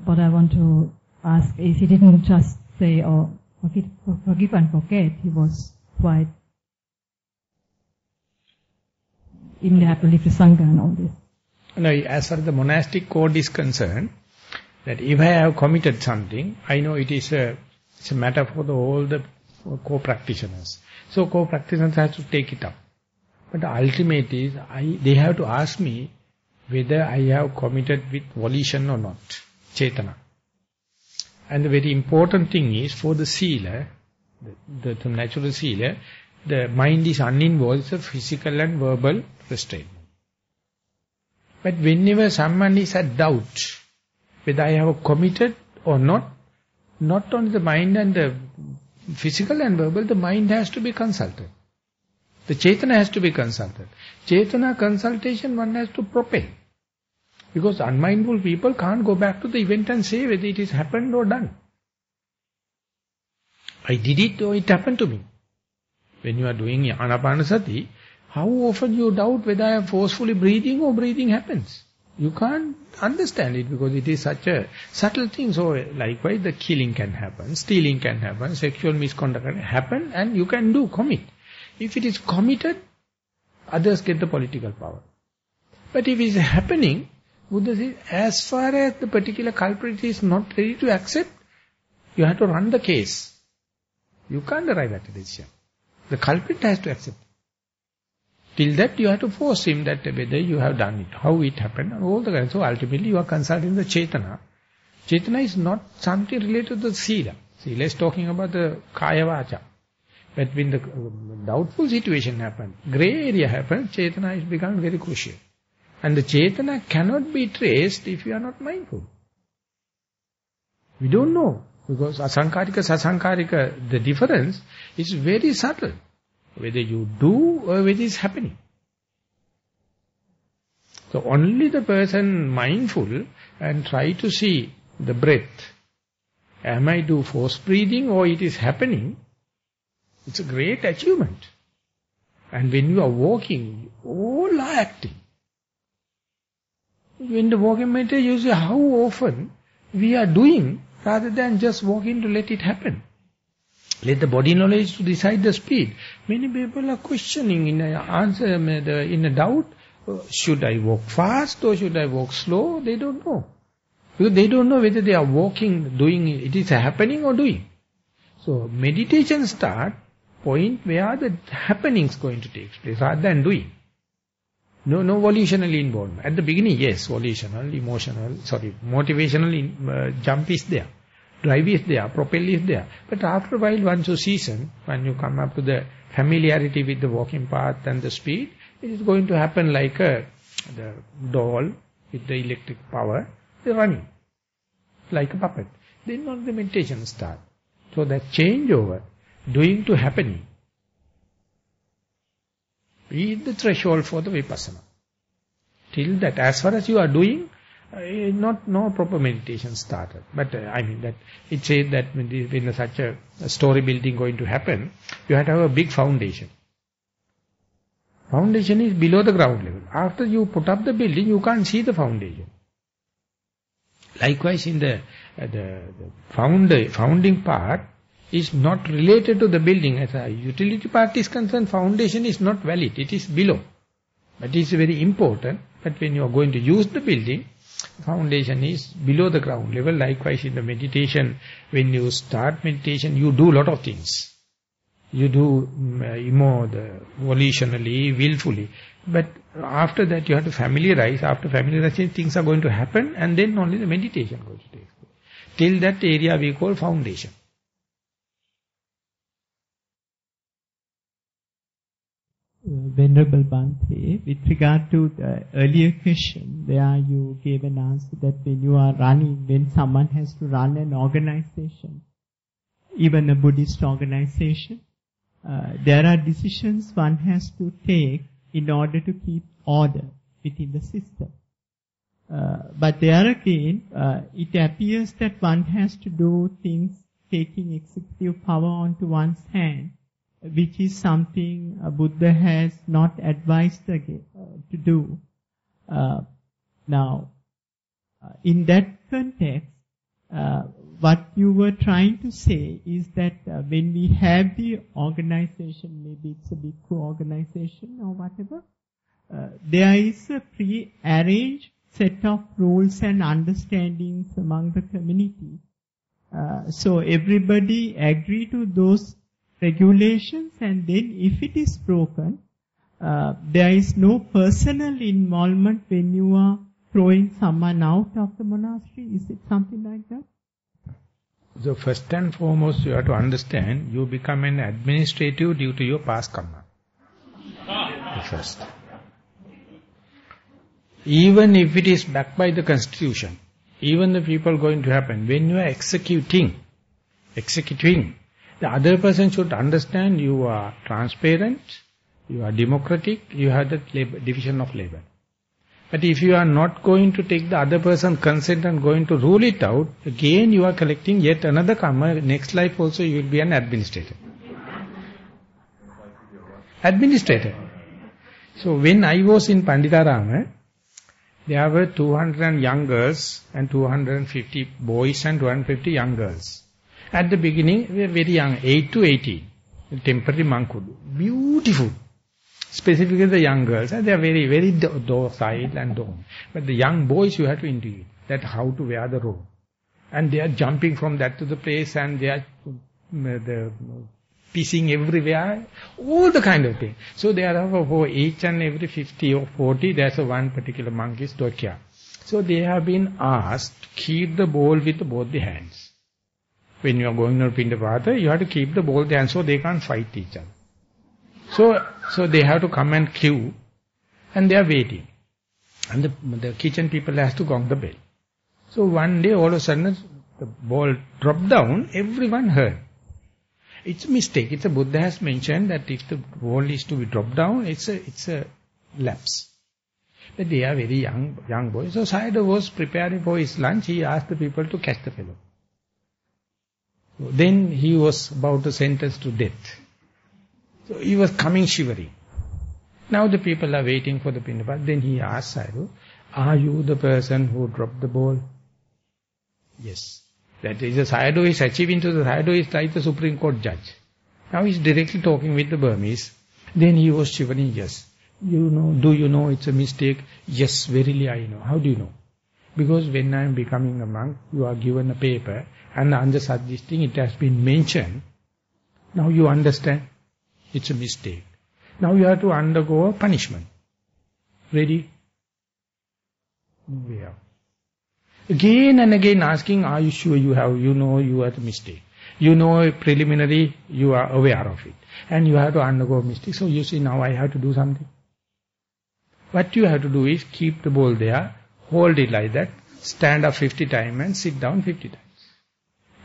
what I want to ask is, he didn't just say, forgive and forget. He was quite, even they have to leave the Sangha and all this. No, as far as the monastic code is concerned, that if I have committed something, I know it's a matter for all the co-practitioners. So co-practitioners have to take it up. But the ultimate is, they have to ask me whether I have committed with volition or not, cetana. And the very important thing is, for the sila, the natural sila, the mind is uninvolved, it's a physical and verbal restraint. But whenever someone is at doubt, whether I have committed or not only the mind and the physical and verbal, the mind has to be consulted. The cetana has to be consulted. Cetana consultation one has to propel. Because unmindful people can't go back to the event and say whether it is happened or done. I did it or it happened to me. When you are doing anapanasati, how often you doubt whether I am forcefully breathing or breathing happens? You can't understand it because it is such a subtle thing. So likewise the killing can happen, stealing can happen, sexual misconduct can happen, and you can commit. If it is committed, others get the political power. But if it is happening, Buddha says, as far as the particular culprit is not ready to accept, you have to run the case. You can't arrive at a decision. The culprit has to accept. Till that you have to force him that whether you have done it, how it happened, and all the kinds. So ultimately you are consulting the cetana. Cetana is not something related to the sila. Sila is talking about the kaya vacha. But when the doubtful situation happens, grey area happens, cetana is become very crucial. And the cetana cannot be traced if you are not mindful. We don't know. Because asankarika, sasankarika, the difference is very subtle. Whether you do or whether it is happening. So only the person mindful and try to see the breath. Am I do forced breathing or it is happening? It's a great achievement. And when you are walking, all are acting. When the walking meditation, you see how often we are doing rather than just walking to let it happen. Let the body knowledge to decide the speed. Many people are questioning in a doubt, should I walk fast or should I walk slow? They don't know. Because they don't know whether they are walking, doing it is happening or doing. So meditation start point where the happening is going to take place rather than doing. No volitional involvement. At the beginning, yes, volitional, motivational jump is there. drive is there, propel is there. But after a while, once you season, when you come up to the familiarity with the walking path and the speed, it is going to happen like the doll with the electric power, they're running like a puppet. Then only the meditation start. So that changeover, doing to happening, is the threshold for the vipassana. Till that, as far as you are doing, no proper meditation started. But I mean that it says that when such a story building going to happen, you have to have a big foundation. Foundation is below the ground level. After you put up the building, you can't see the foundation. Likewise, in the founding part is not related to the building. As a utility part is concerned, foundation is not valid. It is below. But it is very important. But when you are going to use the building, foundation is below the ground level. Likewise, in the meditation, when you start meditation, you do a lot of things. You do volitionally, willfully. But after that, you have to familiarize. After familiarizing, things are going to happen, and then only the meditation goes to take place. Till that area we call foundation. Venerable Bhante, with regard to the earlier question, where you gave an answer that when you are running, when someone has to run an organization, even a Buddhist organization, there are decisions one has to take in order to keep order within the system. But there again, it appears that one has to do things taking executive power onto one's hand, which is something Buddha has not advised to do. Now, in that context, what you were trying to say is that when we have the organization, maybe it's a bhikkhu organization or whatever, there is a pre-arranged set of rules and understandings among the community. So everybody agree to those regulations, and then if it is broken, there is no personal involvement when you are throwing someone out of the monastery. Is it something like that? So first and foremost, you have to understand, you become an administrative due to your past karma. First. Even if it is backed by the constitution, even the people going to happen, when you are executing, the other person should understand you are transparent, you are democratic, you have the division of labor. But if you are not going to take the other person's consent and going to rule it out, again you are collecting yet another karma. Next life also you will be an administrator. So when I was in Panditarama, there were 200 young girls and 250 boys and 250 young girls. At the beginning, we were very young, 8 to 18, temporary monkhood. Beautiful. Specifically the young girls, they are very, very docile and dumb. But the young boys, you have to integrate that how to wear the robe. And they are jumping from that to the place, and they are pissing everywhere, all the kind of thing. So there are for each and every 50 or 40, there's a one particular monk is Dokya. So they have been asked to keep the bowl with both the hands. When you are going to Pindapata, you have to keep the bowl there, so they can't fight each other. So they have to come and queue, and they are waiting. And the kitchen people has to gong the bell. So one day, all of a sudden, the ball dropped down, everyone heard. It's a mistake. It's a Buddha has mentioned that if the ball is to be dropped down, it's a lapse. But they are very young boys. So Sayadaw was preparing for his lunch. He asked the people to catch the fellow. So then he was about to sentence to death. So he was coming shivering. Now the people are waiting for the Pindapat. Then he asked Sayadaw, are you the person who dropped the ball? Yes. That is, the Sayadaw is achieving to the Sayadaw is like the Supreme Court judge. Now he's directly talking with the Burmese. Then he was shivering, yes. Do you know it's a mistake? Yes, verily I know. How do you know? Because when I am becoming a monk, you are given a paper, and under such this thing it has been mentioned. Now you understand. It's a mistake. Now you have to undergo a punishment. Ready? Move out. Again and again asking, are you sure you know you are the mistake? You know preliminary, you are aware of it. And you have to undergo mistake. So you see, now I have to do something. What you have to do is keep the ball there, hold it like that, stand up 50 times and sit down 50 times.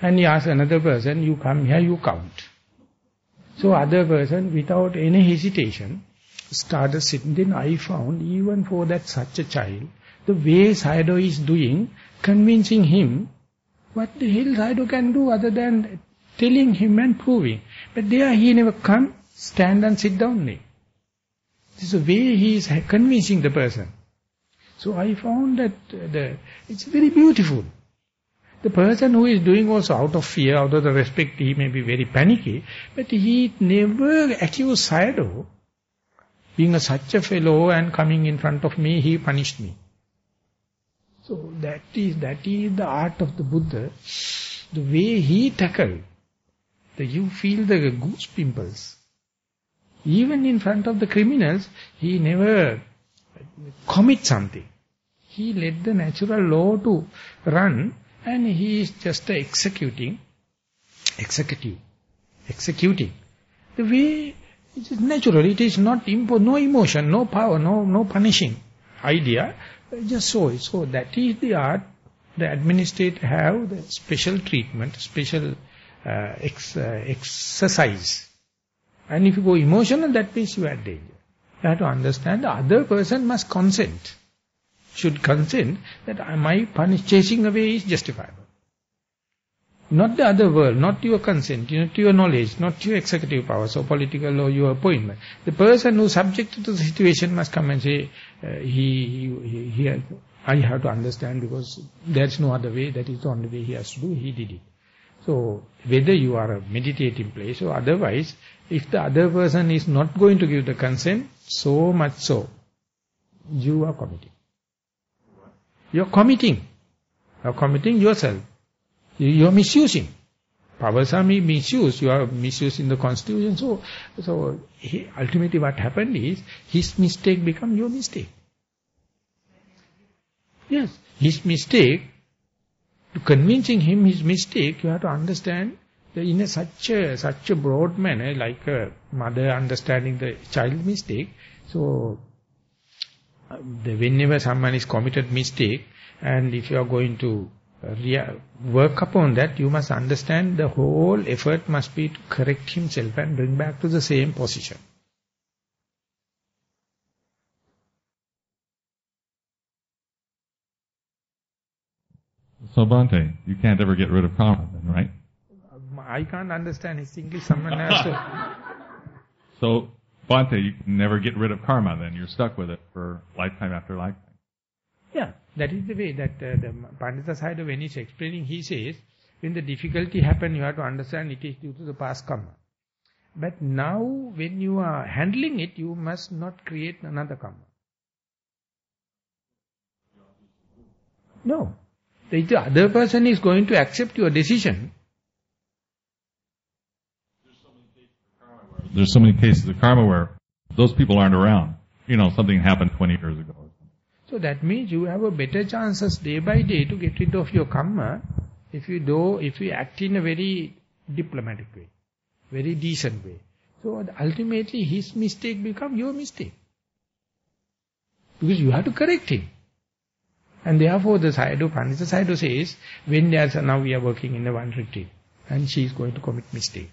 And you ask another person, you come here, you count. So other person, without any hesitation, started sitting. Then I found, even for that such a child, the way Sayadaw is doing, convincing him, what the hell Sayadaw can do other than telling him and proving. But there he never come, stand and sit down there. This is the way he is convincing the person. So I found that it's very beautiful. The person who is doing also out of fear, out of the respect, he may be very panicky, but he never accused Sayadaw. Being such a fellow and coming in front of me, he punished me. So that is the art of the Buddha. The way he tackled, you feel the goose pimples. Even in front of the criminals, he never commit something. He let the natural law to run, and he is just executing. The way it is natural, it is not no emotion, no power, no punishing idea, just so. So that is the art. The administrator have the special treatment, special exercise. And if you go emotional, that means you are in danger. You have to understand the other person must consent. Should consent that my chasing away is justifiable. Not the other world, not your consent, not your knowledge, not your executive powers or political or your appointment. The person who is subjected to the situation must come and say, I have to understand because there's no other way, that is the only way he has to do, he did it. So, whether you are a meditating place or otherwise, if the other person is not going to give the consent, so much so, you are committing. You are committing. You are committing yourself. You are misusing. Powers are misused. You are misusing the constitution. So ultimately what happened is, his mistake become your mistake. Yes, his mistake, to convincing him his mistake, you have to understand that in such a broad manner, like a mother understanding the child mistake. So, whenever someone is committed mistake, and if you are going to work upon that, you must understand the whole effort must be to correct himself and bring back to the same position. So Bhante, you can't ever get rid of karma then, right? I can't understand his English, someone has to... So, Bhante, you can never get rid of karma then, you're stuck with it for lifetime after lifetime. Yeah, that is the way that the Pandita Sayadaw, when he's explaining, he says, when the difficulty happens, you have to understand it is due to the past karma. But now, when you are handling it, you must not create another karma. No. If the other person is going to accept your decision. There's so many cases of karma where those people aren't around. You know, something happened 20 years ago. So that means you have a better chances day by day to get rid of your karma if you act in a very diplomatic way, very decent way. So ultimately his mistake becomes your mistake. Because you have to correct him. And therefore the Sayadaw, Pandita Sayadaw says, when now we are working in a one retreat and she is going to commit mistake.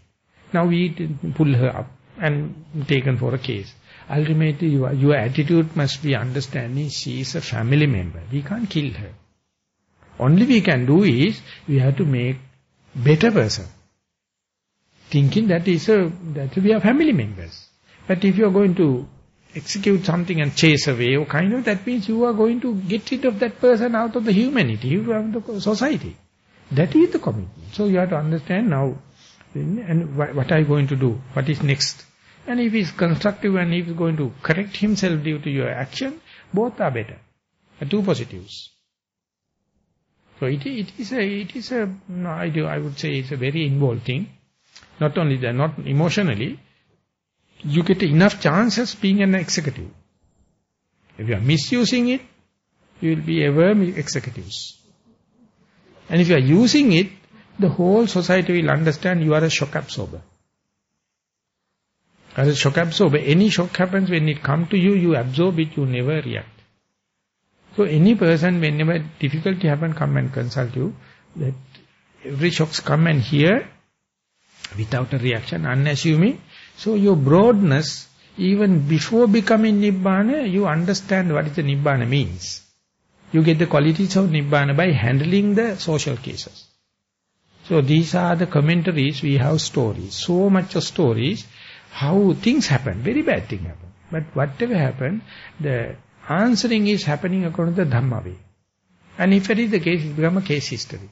Now we pull her up and taken for a case. Ultimately your attitude must be understanding she is a family member. We can't kill her. Only we can do is, we have to make better person. Thinking that we are family members. But if you are going to execute something and chase away, or kind of, that means you are going to get rid of that person out of the humanity, out of the society. That is the commitment. So you have to understand now, and what are you going to do? What is next? And if he is constructive and if he is going to correct himself due to your action, both are better. Two positives. So I would say it's a very involved thing. Not only that, not emotionally, you get enough chances being an executive. If you are misusing it, you will be ever executives. And if you are using it, the whole society will understand you are a shock absorber. As a shock absorber, any shock happens, when it comes to you, you absorb it, you never react. So any person, whenever difficulty happens, come and consult you. That every shocks come and hear without a reaction, unassuming. So your broadness, even before becoming Nibbana, you understand what the Nibbana means. You get the qualities of Nibbana by handling the social cases. So these are the commentaries, we have stories. So much of stories, how things happen, very bad thing happen. But whatever happen, the answering is happening according to the Dhamma way. And if it is the case, it becomes a case history.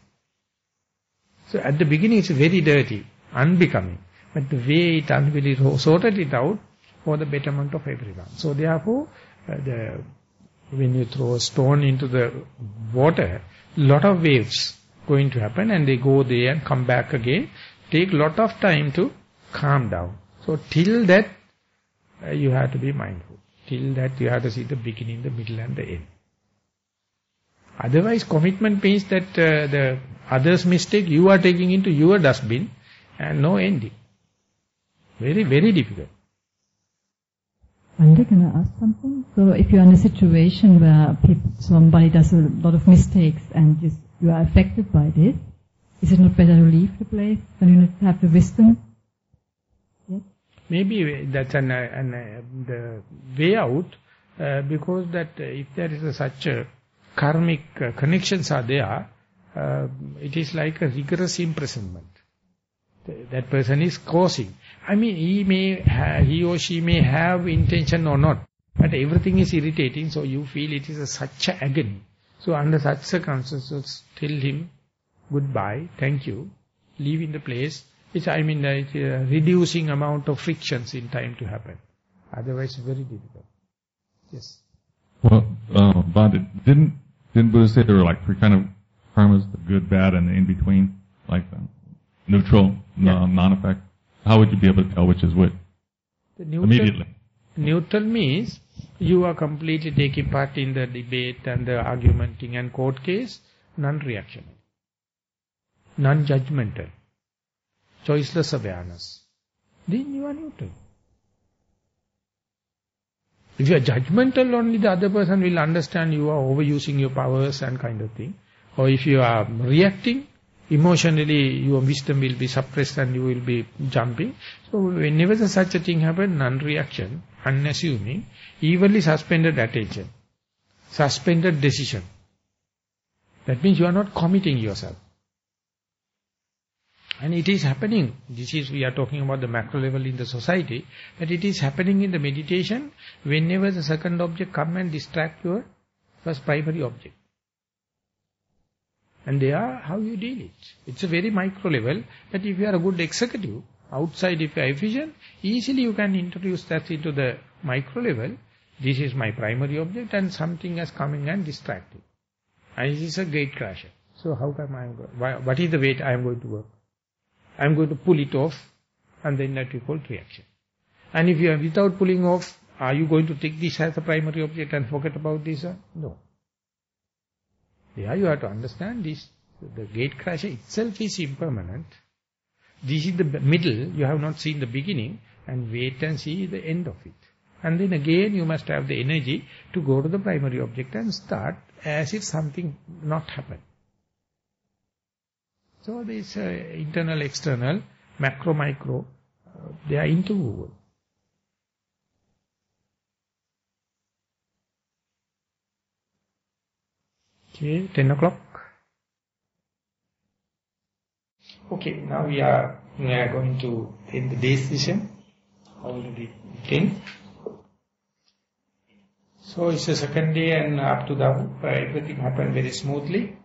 So at the beginning it's very dirty, unbecoming. But the way it really sorted it out for the betterment of everyone. So therefore, when you throw a stone into the water, lot of waves going to happen and they go there and come back again. Take lot of time to calm down. So till that, you have to be mindful. Till that you have to see the beginning, the middle and the end. Otherwise commitment means that the others' mistake you are taking into your dustbin and no ending. Very, very difficult. Vande, can I ask something? So if you are in a situation where somebody does a lot of mistakes and you are affected by this, is it not better to leave the place? Can you not have the wisdom? Yes? Maybe that's the way out, because that if there is such a karmic connections are there, it is like a rigorous imprisonment. That person is causing. I mean, he or she may have intention or not, but everything is irritating, so you feel it is such a agony. So under such circumstances, tell him goodbye, thank you, leave in the place. It's reducing amount of frictions in time to happen. Otherwise, very difficult. Yes. Well, Bhante, didn't Buddha say there were like three kind of karmas, the good, bad, and the in-between? Like the neutral, non-effect? How would you be able to tell which is which? Immediately. Neutral means you are completely taking part in the debate and the argumenting and court case, non-reactionary, non-judgmental, choiceless awareness. Then you are neutral. If you are judgmental, only the other person will understand you are overusing your powers and kind of thing. Or if you are reacting, emotionally your wisdom will be suppressed and you will be jumping. So whenever such a thing happens, non-reaction, unassuming, evenly suspended attention, suspended decision. That means you are not committing yourself. And it is happening, we are talking about the macro level in the society, but it is happening in the meditation whenever the second object come and distract your first primary object. And they are how you deal it. It's a very micro level, but if you are a good executive, outside if you are efficient, easily you can introduce that into the micro level. This is my primary object and something is coming and distracting. And this is a gate crasher. So how come what is the way I am going to work? I am going to pull it off, and then that we call reaction. And if you are without pulling off, are you going to take this as a primary object and forget about this? No. There you have to understand this. The gate crasher itself is impermanent. This is the middle, you have not seen the beginning, and wait and see the end of it. And then again you must have the energy to go to the primary object and start as if something not happened. So this internal, external, macro, micro, they are interwoven. Okay, 10 o'clock. Okay, now we are going to end the day's session. Already 10. So it's the second day and up to the everything happened very smoothly.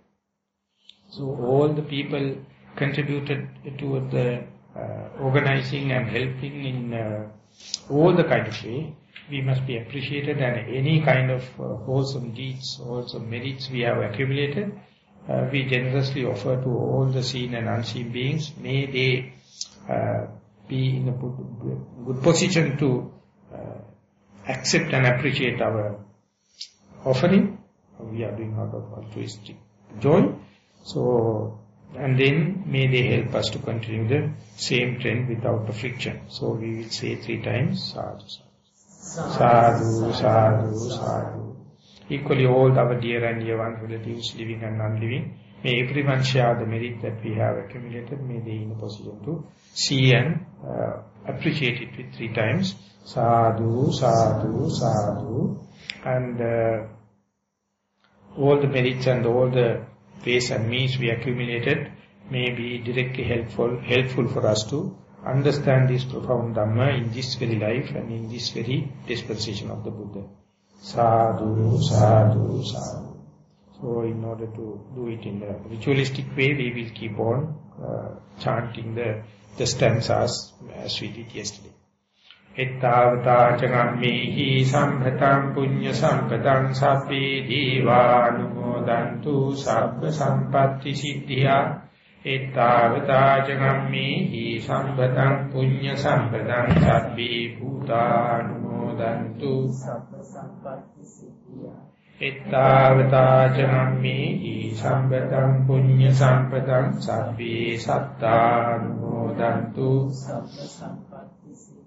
So all the people contributed to the organizing and helping in all the kind of way. We must be appreciated, and any kind of wholesome deeds, wholesome merits we have accumulated, we generously offer to all the seen and unseen beings. May they be in a good position to accept and appreciate our offering. We are doing out of altruistic joy. So, and then may they help us to continue the same trend without a friction. So we will say 3 times, sadhu, sadhu, sadhu, sadhu. Equally all our dear and dear ones, relatives, living and non-living, may everyone share the merit that we have accumulated. May they in a position to see and appreciate it with 3 times. Sadhu, sadhu, sadhu. And all the merits and all the ways and means we accumulated may be directly helpful for us to understand this profound Dhamma in this very life and in this very dispensation of the Buddha. Sadhu, sadhu, sadhu. So in order to do it in a ritualistic way, we will keep on chanting the stanzas as we did yesterday. Ettavata cagammehi sambhatam punya sampadam sabbe devanumodantu sabba sampatti siddhya. Ettavata cagammehi sambhatam punya sampadam sabbe bhutanumodantu sabba sampatti siddhya. Ettavata cagammehi sambhatam punya sampadam sabbe sattanumodantu sabba sampatti siddhya.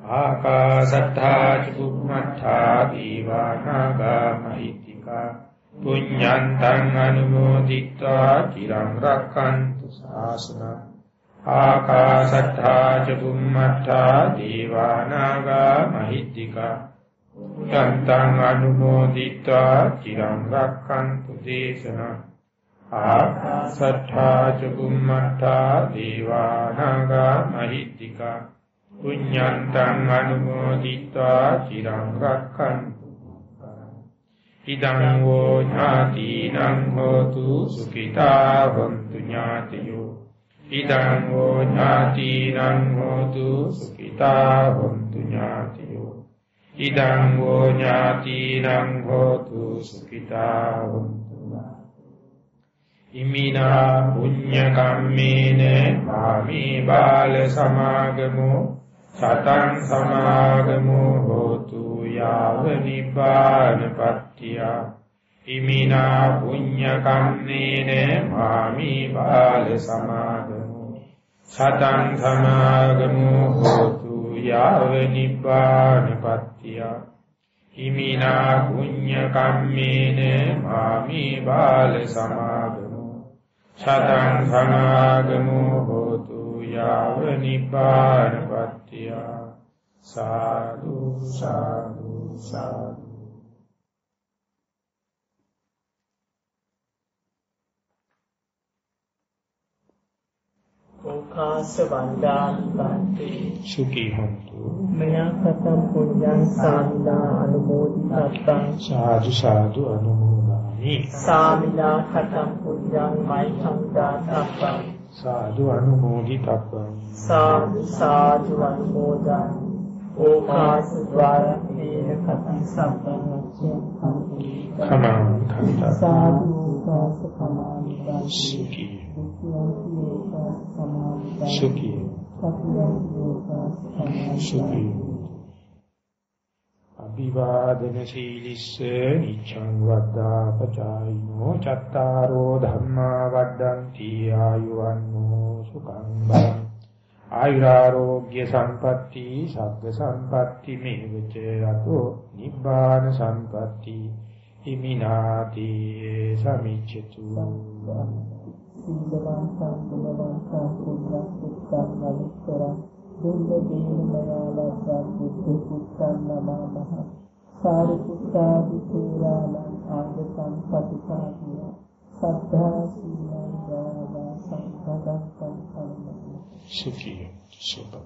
Akasattha chubummattha divanaga mahitika punyantang anumoditva tirang rakkantu sasana. Akasattha chubummattha divanaga mahitika punyantang anumoditva tirang rakkantu desana. Akasattha chubummattha divanaga mahitika punyantang anumoditva cirang rakkantu. Idang wo jnatinang hotu sukhita hontu jnatiyo. Idang wo jnatinang hotu sukhita hontu jnatiyo. Idang wo jnatinang hotu sukhita hontu jnatiyo. Imina punya kammene mami bala samagamo Satang samagamo hotu yava nibbana pattiya. Imina punya kamnene mami bala samagamo Satang samagamo hotu yava nibbana pattiya. Imina punya kamnene mami bala samagamo Satang samagamo hotu yava nibbana pattiya. Sadhu, sadhu, sadhu. Okasa vandani bhante Sukhi hontu maya katam punyam samina anumoditatam sadhu, sadhu, anumodani. Samina katam punyam maitam datatam Sadhu anumoditappam. Sadhu, sadhu anumodani. Okasa dvara pena kati sampannachyam Kamam kanta. Sadhu okasa kamani bhante Sukhi. Sukhi Sukhi. Sukhi. Abhivadana silisse niccang vaddha pacayino cattaro dhamma vaddanti ayuvanno sukhang balam. Ayurarogya sampatti sabba sampatti mevace ato nibbana sampatti iminati samiccetu. Sīdavāṅkāṅ gulavāṅkāṅ punyāṣukkāṅ navissaraṅ dulla dīnamaya laddhaṅ buddha puttaṅ namāmaha sāriputtādi tērānaṅ āgasaṅ patitāhiya saddhā sīlaṅ gāvā saṅghadaṅ kaṅ kalamaya. Sukhi. Super.